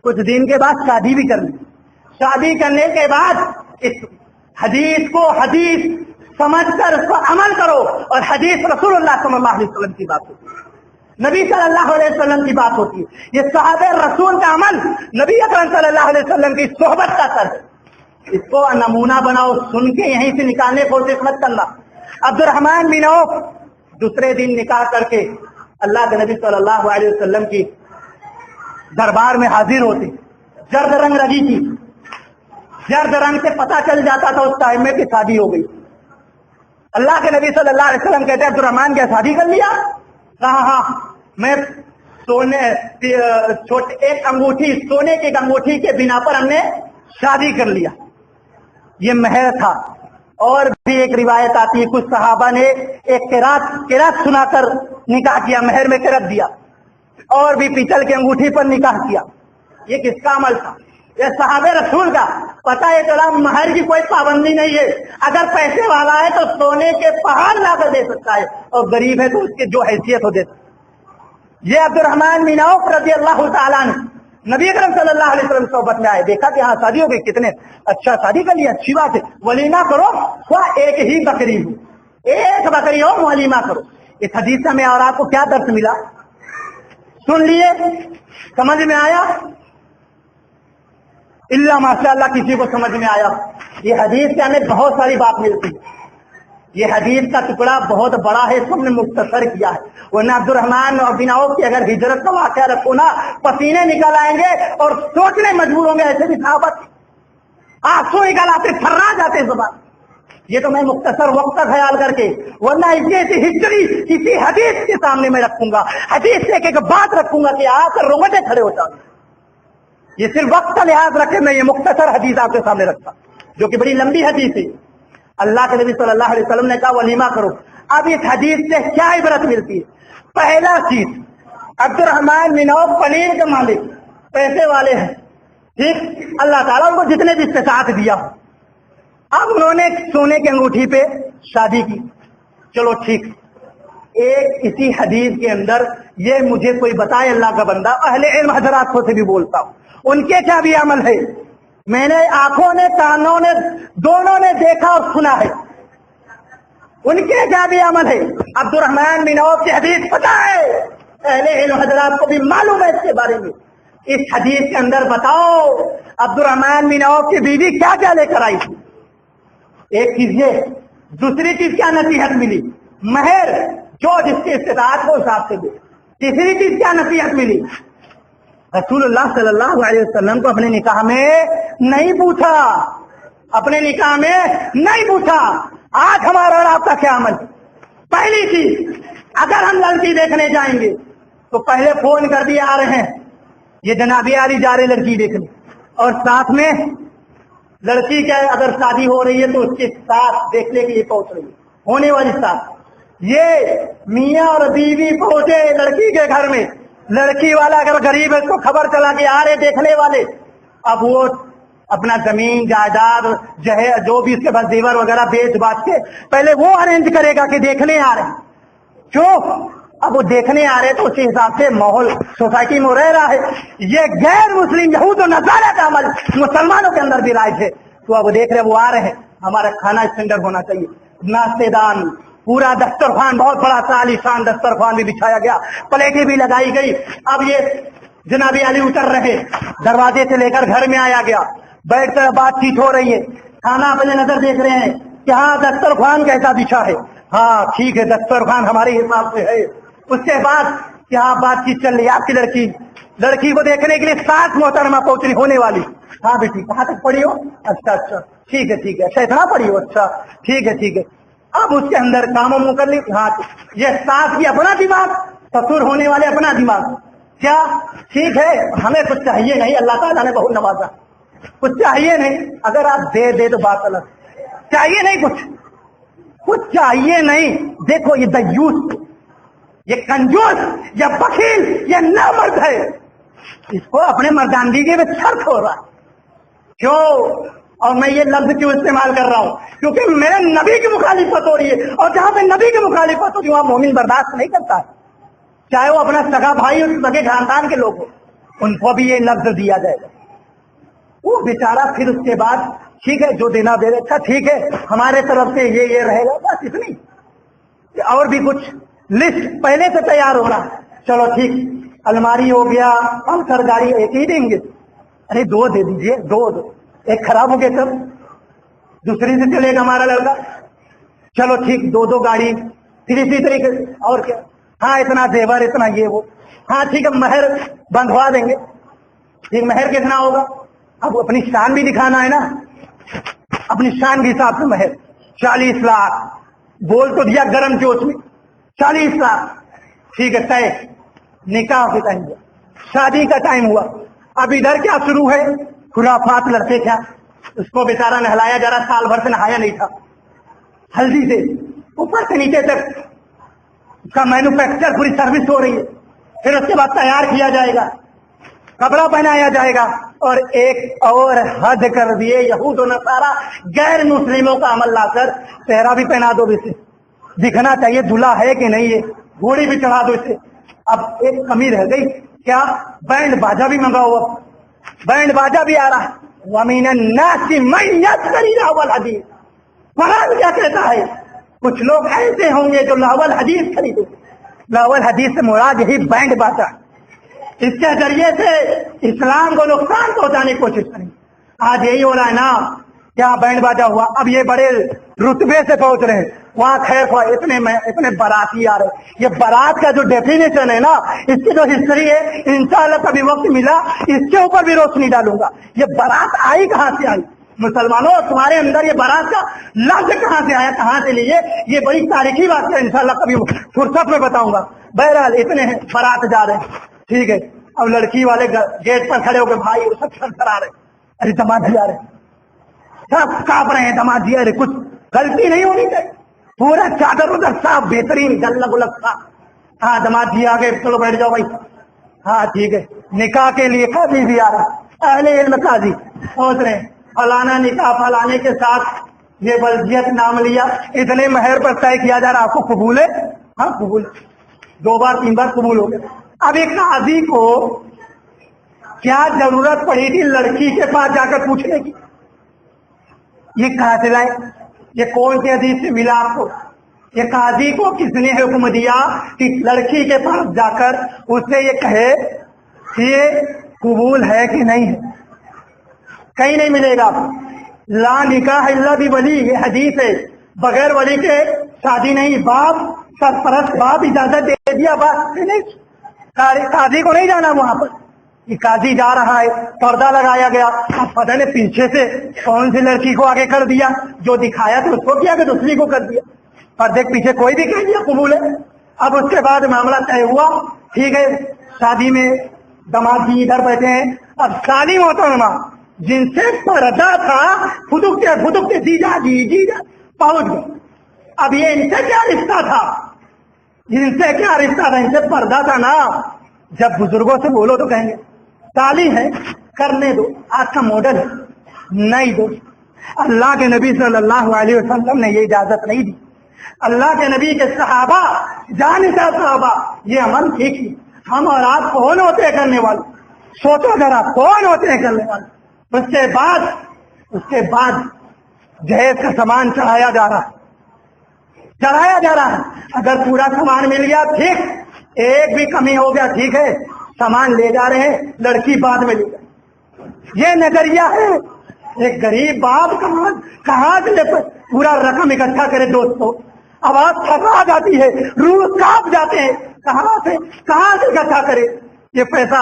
कुछ दिन के बाद शादी भी कर ली। शादी करने के बाद इस हदीस को हदीस समझकर उसको अमल करो, और हदीस रसूलुल्लाह सल्लल्लाहु अलैहि वसल्लम की बात होती है, नबी सल्लल्लाहु अलैहि वसल्लम की बात होती है। ये सहाबे रसूल का अमल नबी अकरम सल्लल्लाहु अलैहि वसल्लम की सोहबत का असर है। इसको नमूना बनाओ, सुन के यहीं से निकालने की कोशिश मत करना। अब्दुर्रहमान बिन औफ दूसरे दिन निकाह करके अल्लाह के नबी सल्लल्लाहु अलैहि वसल्लम की दरबार में हाजिर होते। जर्द रंग लगी थी, जर्द रंग से पता चल जाता था उस टाइम में कि शादी हो गई। अल्लाह के नबी सल्लल्लाहु अलैहि वसल्लम कहते हैं अब्दुर्रहमान क्या शादी कर लिया? कहा हाँ, मैं सोने एक अंगूठी, सोने की अंगूठी के बिना पर हमने शादी कर लिया। ये महर था। और भी एक रिवायत आती है, कुछ सहाबा ने एक किरात सुनाकर निकाह किया, महर में किरात दिया, और भी पीतल की अंगूठी पर निकाह किया। ये किसका अमल था? ये सहाबे रसूल का। पता है चला महर की कोई पाबंदी नहीं है, अगर पैसे वाला है तो सोने के पहाड़ लाकर दे सकता है, और गरीब है तो उसकी जो हैसियत हो दे सकता है। ये अब्दुर्रहमान बिन औफ रज़ी अल्लाह तआला अन्हु नबी अकरम सल्लल्लाहु अलैहि वसल्लम सोहबत में आए, देखा कि हाँ शादी हो गई, कितने अच्छा शादी कर लिया, अच्छी बात है, वलीमा करो, वह एक ही बकरी हो, एक बकरी हो, वलीमा करो। इस हदीस में और आपको क्या दर्श मिला? सुन लिए, समझ में आया? इल्ला माशाअल्लाह किसी को समझ में आया। ये हदीस से हमें बहुत सारी बात मिलती है। ये हदीस का टुकड़ा बहुत बड़ा है, सबने मुख्तसर किया है, वरना अब्दुर्रहमान बिन औफ की अगर हिजरत का वाक़या रखो ना, पसीने निकल आएंगे और सोचने मजबूर होंगे। ऐसे भी साहबत आंसू निकल आते, थर्रा जाते जुबान। ये तो मैं मुख्तसर वक्त का ख्याल करके, वरना इसी हिस्ट्री इसी हदीस के सामने मैं रखूंगा, हदीस से एक बात रखूंगा कि आकर रोंगटे खड़े हो जाओ। ये सिर्फ वक्त का लिहाज रखे, मैं ये मुख्तसर हदीस आपके सामने रखता, जो कि बड़ी लंबी हदीस है। अल्लाह के नबी सल्लल्लाहु अलैहि वसल्लम ने कहा वलीमा करो। अब इस हदीस से क्या इबरत मिलती है? पहला चीज, अब्दुर्रहमान बिन औफ पनीर के मालिक, पैसे वाले हैं, ठीक, अल्लाह ताला उनको जितने भी इस्तेताअत दिया। अब उन्होंने सोने की अंगूठी पे शादी की, चलो ठीक। एक इसी हदीस के अंदर ये मुझे कोई बताए, अल्लाह का बंदा, अहले इल्म हजरात से भी बोलता हूं, उनके क्या भी अमल है, मैंने आंखों ने कानों ने दोनों ने देखा और सुना है, उनके क्या भी अमल है। अब्दुर्रहमान बिन औफ की हदीस पता है, अहले इल्म हजरात को भी मालूम है इसके बारे में। इस हदीस के अंदर बताओ अब्दुर्रहमान बिन औफ की बीवी क्या क्या लेकर आई थी? एक चीज ये, दूसरी चीज क्या नसीहत मिली? महर जो जिसके इस्तेताअत को हिसाब से दे। तीसरी चीज क्या नसीहत मिली? रसूलुल्लाह सल्लल्लाहु अलैहि वसल्लम को अपने निकाह में नहीं पूछा, अपने निकाह में नहीं पूछा। आज हमारा और आपका क्या अमल? पहली चीज, अगर हम लड़की देखने जाएंगे तो पहले फोन कर दिए आ रहे हैं, ये जनाबी आली जा रहे लड़की देखने, और साथ में लड़की का अगर शादी हो रही है तो उसके साथ देखने के लिए पहुंच रही है, होने वाली साथ। ये मियाँ और बीवी पहुंचे लड़की के घर में, लड़की वाला अगर गरीब है उसको खबर चला कि आ रहे देखने वाले, अब वो अपना जमीन जायदाद जो भी उसके पास जेवर वगैरह बेच बाच के पहले वो अरेंज करेगा कि देखने आ रहे हैं। क्यों? अब वो देखने आ रहे हैं तो उसी हिसाब से माहौल सोसाइटी में रह रहा है। ये गैर मुस्लिम यहूद और नसारा का अमल मुसलमानों के अंदर भी राइज है। तो अब देख रहे वो आ रहे हैं, हमारा खाना स्टैंडर्ड होना चाहिए, नाश्तेदान, पूरा दस्तरखान, बहुत बड़ा सा आलीशान दस्तरखान भी बिछाया गया, प्लेटें भी लगाई गई। अब ये जनाबी अली उतर रहे, दरवाजे से लेकर घर में आया गया, बैठ कर बातचीत हो रही है, खाना अपने नजर देख रहे हैं कि हाँ दस्तरखान कैसा बिछा है, हाँ ठीक है दस्तरखान हमारे हिसाब से है। उसके बाद क्या बातचीत चल रही है, आपकी लड़की को देखने के लिए सास मोहतरमा पहुंचनी होने वाली। हाँ बेटी कहाँ तक पढ़ी हो? अच्छा ठीक है, अच्छा इतना पढ़ी हो? अच्छा ठीक है। अब उसके अंदर काम मुंह कर ली। हाँ ये सास भी अपना दिमाग, ससुर होने वाले अपना दिमाग, क्या ठीक है हमें कुछ चाहिए नहीं, अल्लाह ताला ने बहुत नवाजा, कुछ चाहिए नहीं, अगर आप दे तो बात अलग, चाहिए नहीं कुछ, कुछ चाहिए नहीं। देखो ये दयूस, ये कंजूस, ये बखील, ये नामर्द है, इसको अपने मर्दानगी में शर्त हो रहा है। क्यों? और मैं ये लफ्ज क्यों इस्तेमाल कर रहा हूं? क्योंकि मेरे नबी की मुखालिफत हो रही है, और जहां पे नबी की मुखालिफत हो रही है वहां मोमिन बर्दाश्त नहीं करता है, चाहे वो अपना सगा भाई और सगे खानदान के लोग हो, उनको भी ये लफ्ज दिया जाएगा। वो बेचारा फिर उसके बाद ठीक है जो देना दे, अच्छा ठीक है हमारे तरफ से ये रहेगा, बस इतनी। और भी कुछ लिस्ट पहले से तैयार हो रहा, चलो ठीक, अलमारी हो गया, पल्सर गाड़ी एक ही देंगे, अरे दो दे दीजिए, दो एक खराब हो गया तब दूसरी से चलेगा हमारा लड़का, चलो ठीक दो गाड़ी, फिर इसी तरीके से। और क्या, हाँ इतना जेवर, इतना ये वो, हाँ ठीक है महर बंधवा देंगे, ठीक महर कितना होगा, अब अपनी शान भी दिखाना है ना, अपनी शान के हिसाब से महर 40 लाख बोल तो दिया गरम जोश में, 40 लाख ठीक है तय। निकाह का टाइम हुआ, शादी का टाइम हुआ, अब इधर क्या शुरू है, खुराफात लड़के क्या, उसको बेचारा नहलाया जा रहा, साल भर से नहाया नहीं था, हल्दी से ऊपर से नीचे तक उसका मैन्युफैक्चर पूरी सर्विस हो रही है, फिर उसके बाद तैयार किया जाएगा, कपड़ा पहनाया जाएगा, और एक और हद कर दिए यहूद और नसारा गैर मुस्लिमों का अमल लाकर चेहरा भी पहना दो, इसे दिखना चाहिए दूल्हा है कि नहीं है, घोड़ी भी चढ़ा दो इसे। अब एक कमी रह गई, क्या, बैंड बाजा भी मंगाओ, अब बैंड बाजा भी आ रहा है, वमीन नासी मैयत करी लावल हदीस, कुरान क्या कहता है, कुछ लोग ऐसे होंगे जो लावल हदीस खरीदे, लावल हदीस से मुराद यही बैंड बाजा, इसके जरिए से इस्लाम को नुकसान पहुंचाने की कोशिश करें। आज यही हो रहा है ना, क्या बैंड बाजा हुआ, अब ये बड़े रुतबे से पहुंच रहे हैं, वहां खैर हुआ इतने बाराती आ रहे, ये बारात का जो डेफिनेशन है ना, इसकी जो हिस्ट्री है, इंशाअल्लाह कभी वक्त मिला इसके ऊपर भी रोशनी डालूंगा। ये बारात आई कहां से आई मुसलमानों, तुम्हारे अंदर ये बारात का लफ्ज कहां से आया, कहां से लिए, ये बड़ी तारीखी बात है, इंशाअल्लाह कभी फुर्सत में बताऊंगा। बहरहाल इतने बारात जा रहे हैं, ठीक है, अब लड़की वाले गेट पर खड़े होकर भाई सब थरथरा रहे, अरे दामाद जी आ रहे, सब कांप रहे हैं, दामाद जी आ रहे, कुछ गलती नहीं होनी चाहिए, पूरा चादर उधर साफ बेहतरीन गल्ला गुल्ला साफ, हाँ दामाद जी आ गए, चलो बैठ जाओ भाई, हाँ ठीक है। निकाह के लिए काजी भी आ रहा, अहले इल्म काजी सोच रहे फलाना निकाह फलाने के साथ ये बल्दियत नाम लिया, इतने महर पर तय किया जा रहा, आपको कबूल है, हाँ कबूल, 2 बार 3 बार कबूल हो गया। अब एक काजी को क्या जरूरत पड़ी थी लड़की के पास जाकर पूछने की, ये कहां से लाए, ये कौन से हदीस से मिला आपको, ये काजी को किसने हुक्म दिया कि लड़की के पास जाकर उससे ये कहे कि ये कबूल है कि नहीं है, कहीं नहीं मिलेगा। ला निकाह इल्ला बि वली, ये हदीस है, बगैर वली के शादी नहीं, बाप सरपरस्त बाप इजाजत दे दिया, बात नहीं, काजी को नहीं जाना वहां पर, कि काजी जा रहा है, पर्दा लगाया गया, अब पता नहीं पीछे से कौन सी लड़की को आगे कर दिया, जो दिखाया तो उसको किया कि दूसरी को कर दिया, पर्दे के पीछे कोई भी कह दिया कबूल है। अब उसके बाद मामला तय हुआ, ठीक है, शादी में दामाद जी इधर बैठे हैं, अब शादी मोहतरमा जिनसे पर्दा था फुदुकते जीजा पहुंच गए, अब ये इनसे क्या रिश्ता था, इनसे क्या रिश्ता था, इनसे पर्दा था ना। जब बुजुर्गों से बोलो तो कहेंगे ताली है, करने दो, आज का मॉडल है, नहीं दो। अल्लाह के नबी सल्लल्लाहु अलैहि वसल्लम ने ये इजाजत नहीं दी, अल्लाह के नबी के सहाबा जानिसा सहाबा ये अमल ठीक ही, हम और आप कौन होते हैं करने वाले, सोचो जरा कौन होते हैं करने वाले। उसके बाद जहेज का सामान चढ़ाया जा रहा है, अगर पूरा सामान मिल गया ठीक, एक भी कमी हो गया ठीक है, सामान ले जा रहे हैं, लड़की बाद में ले जाए, ये नजरिया है। एक गरीब बाप कहाँ से पूरा रकम इकट्ठा करे दोस्तों, आवाज थका जाती है, रूह कांप जाते हैं, कहाँ से इकट्ठा करे ये पैसा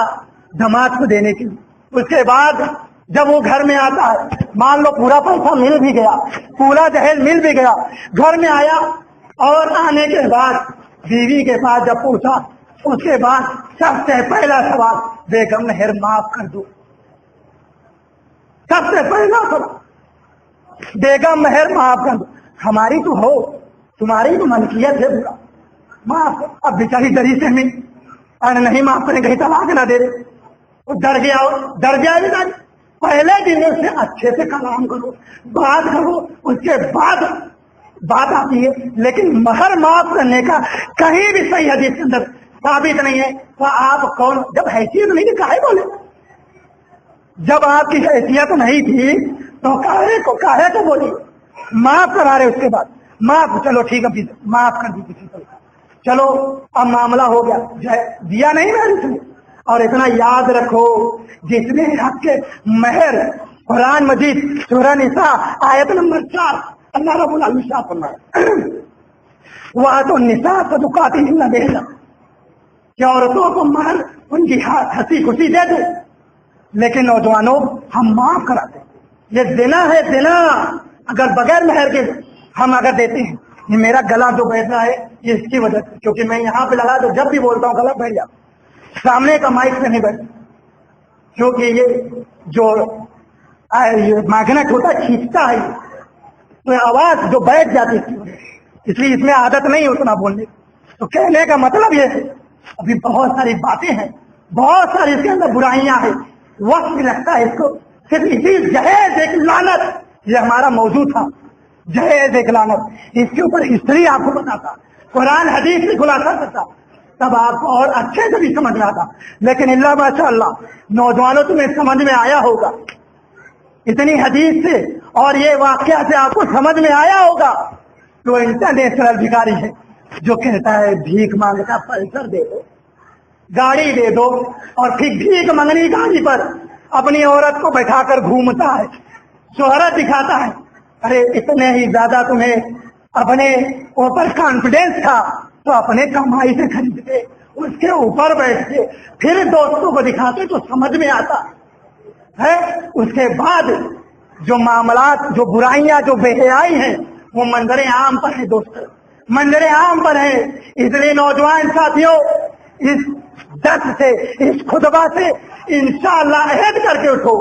दामाद को देने के लिए। उसके बाद जब वो घर में आता है, मान लो पूरा पैसा मिल भी गया, पूरा दहेज मिल भी गया, घर में आया और आने के बाद बीवी के पास जब पूछा, उसके बाद सबसे पहला सवाल, बेगम मेहर माफ कर दो, सबसे पहला सवाल बेगम मेहर माफ कर दो, हमारी तो हो तुम्हारी तो मलकियत है बुरा, माफ। अब बेचारी डरी से हमें अरे नहीं माफ करें, कहीं तलाक ना दे रहे। वो डर गया बेचारी। पहले दिन उससे अच्छे से कलाम करो, बात करो, उसके बाद बात आती है। लेकिन महर माफ करने का कहीं भी सही हदीस के अंदर साबित नहीं है। तो आप कौन, जब हैसियत नहीं थी काहे बोले? जब आपकी हैसियत नहीं थी तो काहे को बोली? माफ करा रहे, उसके बाद माफ, चलो ठीक है माफ कर दी किसी को, चलो अब मामला हो गया, दिया नहीं ना इसने। और इतना याद रखो, जिसने हक के महर, कुरान मजीद सूरह निसा आयत नंबर 4 अल्लाह रब्बुल आलमीन ने फरमाया, वह तो निसा सदुकाती न देना, कि औरतों को महर उनकी हंसी खुशी दे दो। लेकिन नौजवानों, हम माफ कराते, ये जिना है जिना। अगर बगैर महर के हम अगर देते हैं, ये मेरा गला जो बैठ रहा है ये इसकी वजह से, क्योंकि मैं यहाँ पे लगा तो जब भी बोलता हूँ गला बैठ जाता, सामने का माइक से नहीं बैठता, क्योंकि ये जो मैग्नेट होता है खींचता है, तो आवाज जो बैठ जाती है, इसलिए इसमें आदत नहीं उतना बोलने। तो कहने का मतलब ये है, अभी बहुत सारी बातें हैं, बहुत सारी इसके अंदर बुराइयां हैं, वक्त भी लगता है इसको। सिर्फ इसी जहेज एक लानत, ये हमारा मौजू था, जहेज एक लानत, इसके ऊपर हिस्ट्री आपको बताता, कुरान हदीस से खुलासा करता, तब आपको और अच्छे से भी समझ में आता। लेकिन अल्लाह माशाअल्लाह, नौजवानों तुम्हें समझ में आया होगा इतनी हदीस से, और ये वाकया से आपको समझ में आया होगा। तो इंटरनेशनल भिखारी है जो कहता है भीख मांगता पल्सर दे दो, गाड़ी दे दो, और फिर भीख मंगनी गाड़ी पर अपनी औरत को बैठाकर घूमता है, शोहरत दिखाता है। अरे इतने ही ज्यादा तुम्हें अपने ऊपर कॉन्फिडेंस था तो अपने कमाई से खरीदते, उसके ऊपर बैठते, फिर दोस्तों को दिखाते तो समझ में आता है। उसके बाद जो मामलात, जो बुराइयां, जो बेहयाई हैं, वो मंजरे आम पर है दोस्तों, मंजरे आम पर है। इसलिए नौजवान साथियों, इस दर्द से, इस खुतबा से इंशाअल्लाह अहद करके उठो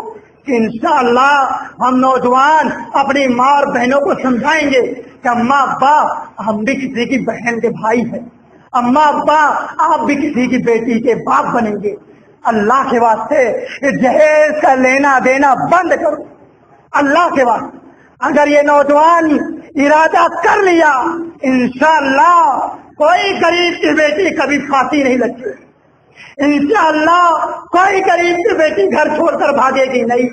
कि इंशाअल्लाह हम नौजवान अपनी माँ और बहनों को समझाएंगे कि अम्मा अब्बा हम भी किसी की बहन के भाई हैं, अम्मा अब्बा आप भी किसी की बेटी के बाप बनेंगे। अल्लाह के वास्ते जहेज का लेना देना बंद करो, अल्लाह के वास्ते। अगर ये नौजवान इरादा कर लिया, इंशाअल्लाह कोई गरीब की बेटी कभी फांसी नहीं लगती, इंशाअल्लाह कोई गरीब की बेटी घर छोड़कर भागेगी नहीं,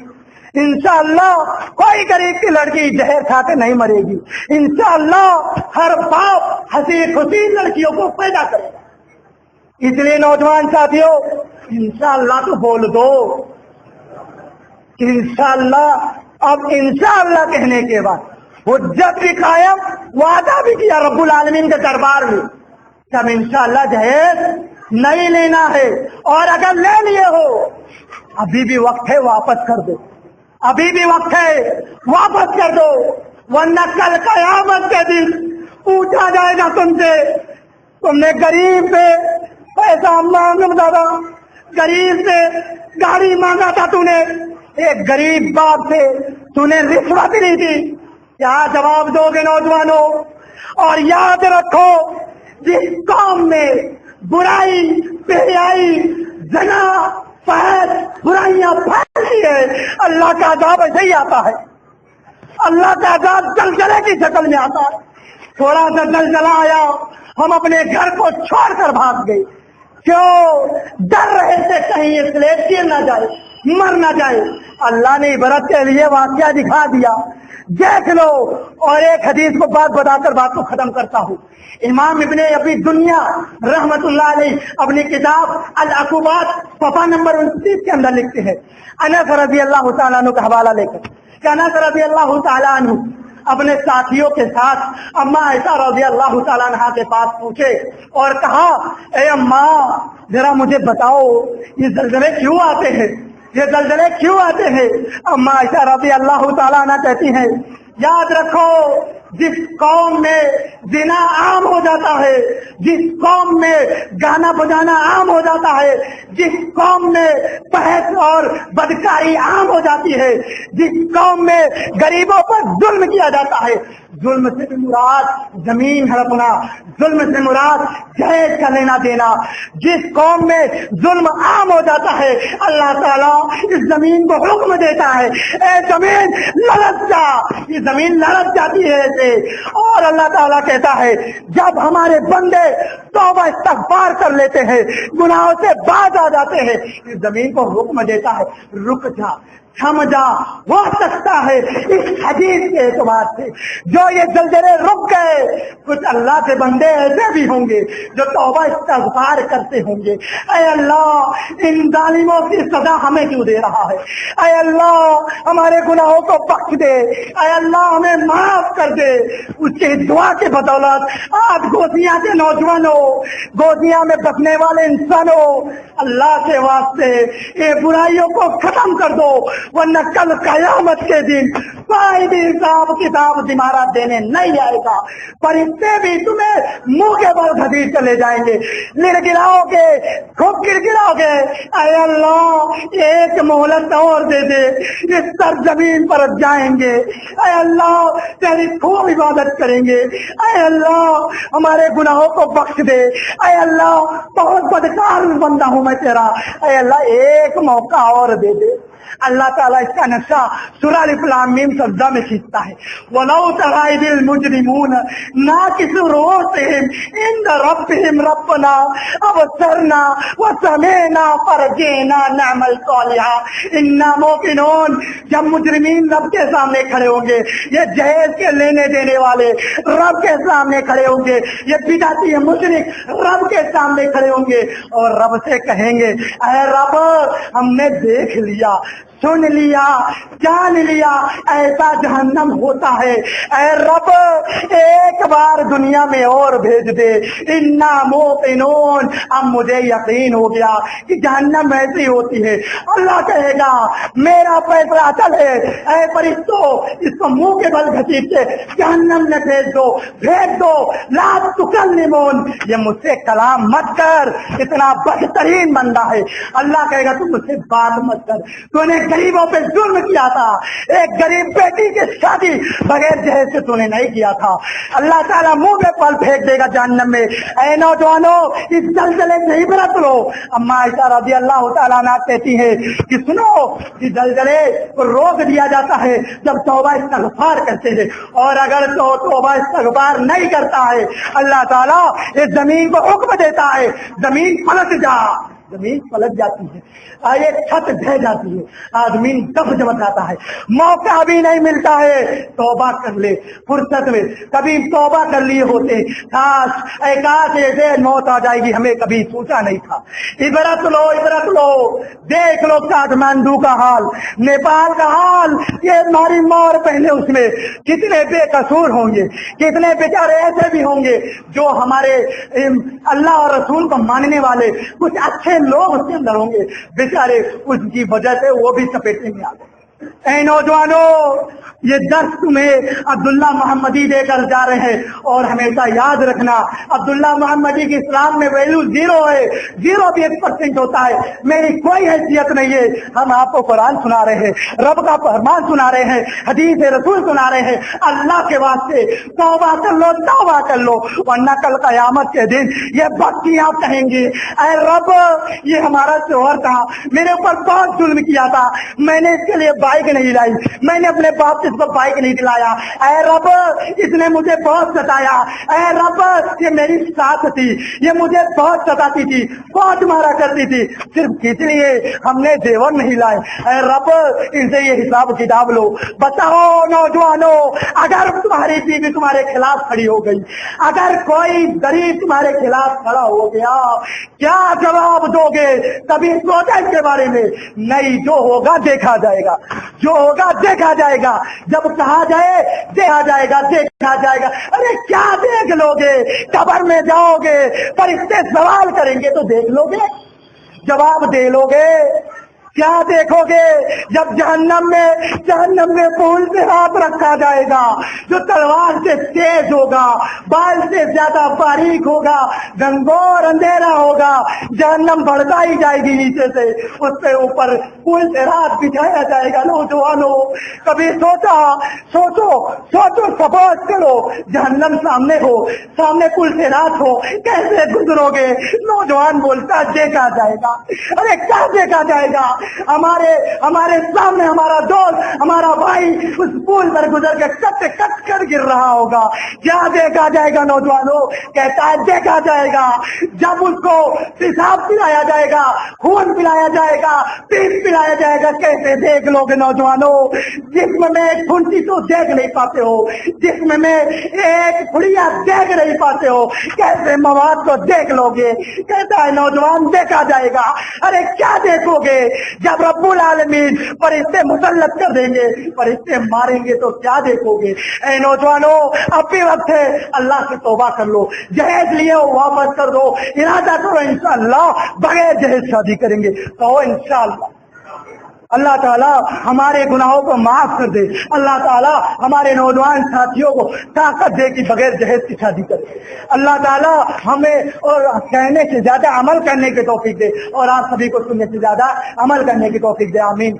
इंशाअल्लाह कोई गरीब की लड़की जहर खाकर नहीं मरेगी, इंशाअल्लाह हर बाप हंसी खुशी लड़कियों को पैदा करेगा। इसलिए नौजवान साथियों, इंशाअल्लाह तो बोल दो, इंशाअल्लाह। अब इंशाअल्लाह कहने के बाद हुज्जत भी कायम, वादा भी किया रब्बुल आलमीन के दरबार में, तब इंशाअल्लाह जहेज नहीं लेना है। और अगर ले लिए हो, अभी भी वक्त है, वापस कर दो, अभी भी वक्त है, वापस कर दो, वरना कल कयामत के दिन पूछा जाएगा तुमसे, तुमने गरीब से पैसा मांगा था, गरीब से गाड़ी मांगा था, तूने एक गरीब बाप से तूने रिश्वत ली थी, क्या जवाब दोगे नौजवानों? और याद रखो, जिस कौम में बुराई, बेहयाई, ज़ना, फहश, बुराइयां फैलती है, अल्लाह का अज़ाब ऐसे ही आता है, अल्लाह का अज़ाब जलजले की शक्ल में आता है। थोड़ा सा जलजला आया, हम अपने घर को छोड़कर भाग गए, क्यों? डर रहे थे कहीं ये स्लेब गिर ना जाए, मर ना जाए। अल्लाह ने इबरत के लिए वाकया दिखा दिया, देख लो। और एक हदीस को बात बताकर बात को खत्म करता हूँ। इमाम इब्ने अबी दुनिया रहमतुल्लाह अलैह अपनी किताब अल अक़ूबात सफ़ा नंबर 29 के अंदर लिखते हैं, अनस रज़ी अल्लाह तआला अन्हु का हवाला लेकर, कि अनस रज़ी अल्लाह तआला अन्हु अपने साथियों के साथ अम्मा आयशा रज़ी अल्लाह तआला अन्हा के पास पूछे और कहा, ए अम्मा जरा मुझे बताओ ये जलजले क्यों आते हैं, ये जलजले क्यों आते हैं? अम्मा आयशा रज़ी अल्लाह तआला अन्हा कहती हैं, याद रखो, जिस कौम में जिना आम हो जाता है, जिस कौम में गाना बजाना आम हो जाता है, जिस कौम में बहस और बदकारी आम हो जाती है, जिस कौम में गरीबों पर जुल्म किया जाता है, ظلم سے مراد زمین ہڑپنا، ظلم سے مراد جہیز کا لینا دینا۔ جس قوم میں ظلم عام ہو جاتا ہے اللہ تعالیٰ اس زمین کو حکم دیتا ہے اے زمین لڑک جا، یہ زمین لڑک جاتی ہے ایسے، اور اللہ تعالیٰ کہتا ہے جب ہمارے بندے توبہ استغفار کر لیتے ہیں، گناہوں سے باز آ جاتے ہیں، اس زمین کو حکم دیتا ہے رک جا، تھم جا۔ ہو سکتا ہے اس حدیث کے اعتبار سے جو یہ زلزلے رک گئے، کچھ اللہ کے بندے ایسے بھی ہوں گے جو توبہ استغفار کرتے ہوں گے۔ اے اللہ ان ظالموں کی سزا ہمیں کیوں دے رہا ہے؟ اے اللہ ہمارے گناہوں کو بخش دے، اے اللہ ہمیں معاف کر دے۔ اس کی دعا کی بدولت آج گوزیاں کے نوجوانوں، گوزیاں میں بسنے والے انسانوں، اللہ کے واسطے یہ برائیوں کو ختم کر دو، ورنہ کل قیامت کے دن کوئی بھی حساب کتاب تمہارا دینے نہیں آئے گا۔ فرشتے بھی تمہیں منہ کے بل گھسیٹ کر لے جائیں گے، گڑگڑاؤ گے، خوب گڑگڑاؤ گے۔ اے اللہ ایک مہلت اور دے دے، اس سرزمین پر جائیں گے، اے اللہ تیری خوب عبادت کریں گے، اے اللہ ہمارے گناہوں کو بخش دے، اے اللہ بہت بدکار بندہ ہوں میں تیرا، اے اللہ ایک موقع اور دے دے۔ اللہ تعالیٰ اس کا نقشہ سورہ الف لام میم سجدہ میں کھینچتا ہے وَلَوْ تَرَى إِذِ الْمُجْرِمُونَ نَاكِسُو رُؤُوسِهِمْ عِنْدَ رَبِّهِمْ رَبَّنَا أَبْصَرْنَا وَسَمِعْنَا فَارْجِعْنَا نَعْمَلْ صَالِحًا إِنَّا مُوقِنُونَ۔ جب مجرمین رب کے سامنے کھڑے ہوں گے، یہ جہیز کے لینے دینے والے رب کے سامنے کھڑے ہوں گے، یہ بدعتی مشرک رب کے سامنے کھڑے ہوں گے اور رب سے کہیں گے اے رب ہم نے دیکھ لیا، سن لیا، جان لیا ایسا جہنم ہوتا ہے، اے رب ایک بار دنیا میں اور بھیج دے۔ انا موقنون، اب مجھے یقین ہو گیا کہ جہنم ایسی ہوتی ہے۔ اللہ کہے گا میرا فیصلہ چلے، اے فرشتوں اس کو منہ کے بل گھسیٹ کے جہنم میں بھیج دو، بھیج دو۔ لا تکلمون، یہ مجھ سے کلام مت کر، اتنا بدترین بندہ ہے۔ اللہ کہے گا تم مجھ سے بات مت کر، تو نے غریبوں پہ ظلم کیا تھا، ایک غریب بیٹی کی شادی بغیر جہیز سے تو نے نہیں کیا تھا۔ اللہ تعالیٰ منہ میں پل پھینک دے گا جہنم میں۔ اے نوجوانوں اس زلزلے سے عبرت لو۔ اما عائشہ رضی اللہ تعالیٰ عنہ کہتی ہے کہ سنو کہ زلزلے کو روک دیا جاتا ہے جب توبہ استغفار کرتے ہیں، اور اگر تو توبہ استغفار نہیں کرتا ہے اللہ تعالیٰ اس زمین کو حکم دیتا ہے زمین پلٹ جا، زمین پلٹ جاتی ہے، آئے چھت ڈھہ جاتی ہے، آدمی دب جم جاتا ہے، موقع بھی نہیں ملتا ہے توبہ کر لے۔ فرصت میں کبھی توبہ کر لیے ہوتے، کاش اے کاش ایسے موت آ جائے گی، ہمیں کبھی سوچا نہیں تھا۔ عبرت لو، عبرت لو، دیکھ لو کاٹمانڈو کا حال، نیپال کا حال، یہ ہماری مور پہلے اس میں کتنے بے قصور ہوں گے، کتنے بیچارے ایسے بھی ہوں گے جو ہمارے اللہ اور رسول کو ماننے والے کچھ اچھے لوگ اس کے اندر ہوں گے، بیچارے اس کی وجہ سے وہ بھی چپیٹے میں آ گئے۔ اے نوجوانوں یہ درس تمہیں عبداللہ محمدی دے کر جا رہے ہیں، اور ہمیشہ یاد رکھنا عبداللہ محمدی کی اسلام میں ویلیو 0 ہے، 0% ہوتا ہے۔ میری کوئی حیثیت نہیں ہے، ہم آپ کو قرآن سنا رہے ہیں، رب کا فرمان سنا رہے ہیں، حدیث رسول سنا رہے ہیں۔ اللہ کے واسطے توبہ کر لو، توبہ کر لو، ورنہ کل قیامت کے دن یہ بچیاں کہیں گی اے رب یہ ہمارا شوہر تھا، میرے اوپر بہت ظلم کیا تھا، میں نے اس کے لیے بائک نہیں لائی، میں نے اپنے باپ سے اس کو بائک نہیں دلایا، اے رب اس نے مجھے بہت ستایا، اے رب یہ میری ساتھ تھی، یہ مجھے بہت ستاتی تھی، بہت مارا کرتی تھی، صرف اس لیے ہم نے زیور نہیں لائے، اے رب ان سے یہ حساب کتاب لو۔ بتاؤ نوجوانوں اگر تمہاری بیوی تمہارے خلاف کھڑی ہو گئی، اگر کوئی غریب تمہارے خلاف کھڑا ہو گیا، کیا جواب دو گے؟ کبھی سوچا اس کے بارے میں؟ نہیں، جو ہوگا دیکھا جائے گا، جو ہوگا دیکھا جائے گا، جب کہا جائے دیکھا جائے گا، دیکھا جائے گا۔ ارے کیا دیکھ لو گے؟ قبر میں جاؤ گے، فرشتے سوال کریں گے تو دیکھ لو گے، جواب دے لو گے؟ کیا دیکھو گے جب جہنم میں پھول سے ہاتھ رکھا جائے گا جو تلوار سے تیز ہوگا، بال سے زیادہ باریک ہوگا، گنگور اندھیرا ہوگا، جہنم بڑھتا ہی جائے گی نیچے سے، اس پہ اوپر پھول سے رات بچھایا جائے گا۔ نوجوانوں کبھی سوچو سپوز کرو جہنم سامنے ہو، سامنے پھول سے رات ہو، کیسے گزرو گے؟ نوجوان بولتا دیکھا جائے گا۔ ارے کیا دیکھا جائے گا؟ ہمارے سامنے ہمارا دوست، ہمارا بھائی اس پول پر گزر کے کٹ کر گر رہا ہوگا، کیا دیکھا جائے گا؟ نوجوانوں کہتا ہے دیکھا جائے گا جب اس کو پیشاب پلایا جائے گا، خون پلایا جائے گا، پیٹ پلایا جائے گا۔ کیسے دیکھ لو گے نوجوانوں؟ جسم میں ایک پھنسی تو دیکھ نہیں پاتے ہو، جسم میں ایک پھڑیا دیکھ نہیں پاتے ہو، کیسے مواد کو دیکھ لو گے؟ کہتا ہے نوجوان دیکھا جائے گا۔ ارے کیا دیکھو گے جب رب العالمین فرشتے مسلط کر دیں گے، فرشتے ماریں گے تو کیا دیکھو گے؟ اے نوجوانوں اب بھی وقت ہے، اللہ سے توبہ کر لو، جہیز لیے ہو واپس کر دو، ارادہ کرو انشاءاللہ بغیر جہیز شادی کریں گے، کہو انشاءاللہ۔ اللہ تعالیٰ ہمارے گناہوں کو معاف کر دے، اللہ تعالیٰ ہمارے نوجوان ساتھیوں کو طاقت دے کہ بغیر جہیز کی شادی کرے، اللہ تعالیٰ ہمیں اور کہنے سے زیادہ عمل کرنے کی توفیق دے، اور آپ سبھی کو سننے سے زیادہ عمل کرنے کی توفیق دے، آمین۔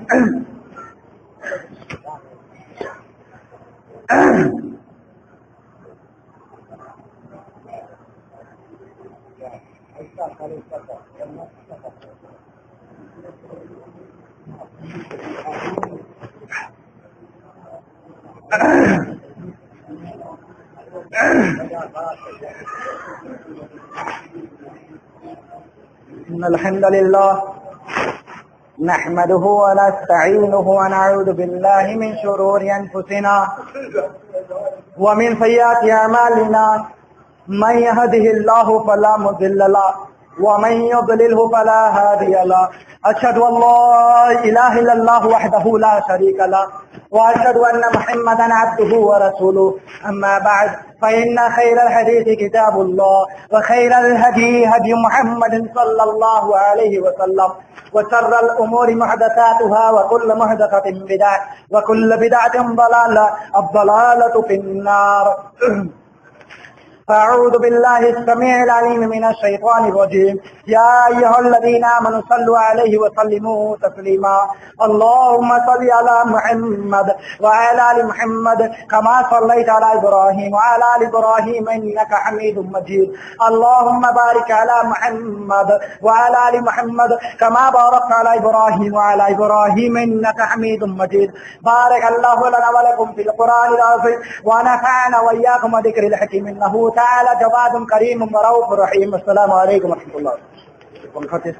إن الحمد لله نحمده ونستعينه ونعوذ بالله من شرور أنفسنا ومن سيئات أعمالنا، من يهده الله فلا مضل له ومن يضلله فلا هادي له، أشهد أن لا إله إلا الله وحده لا شريك له وأشهد أن محمدا عبده ورسوله، أما بعد فإن خير الحديث كتاب الله وخير الهدي هدي محمد صلى الله عليه وسلم، وشر الأمور محدثاتها وكل محدثة بدعة وكل بدعة ضلالة، الضلالة في النار۔ أعوذ بالله السميع العليم من الشيطان الرجيم، يا أيها الذين آمنوا صلوا عليه وسلموا تسليما، اللهم صل على محمد وعلى آل محمد كما صليت على إبراهيم وعلى آل إبراهيم إنك حميد مجيد، اللهم بارك على محمد وعلى آل محمد كما باركت على إبراهيم وعلى إبراهيم إنك حميد مجيد۔ بارك الله لنا ولكم في القرآن العظيم ونفعنا وإياكم وذكر الحكيم، إنه تعالى جواد كريم ورؤوف رحيم۔ السلام عليكم ورحمة الله وبركاته۔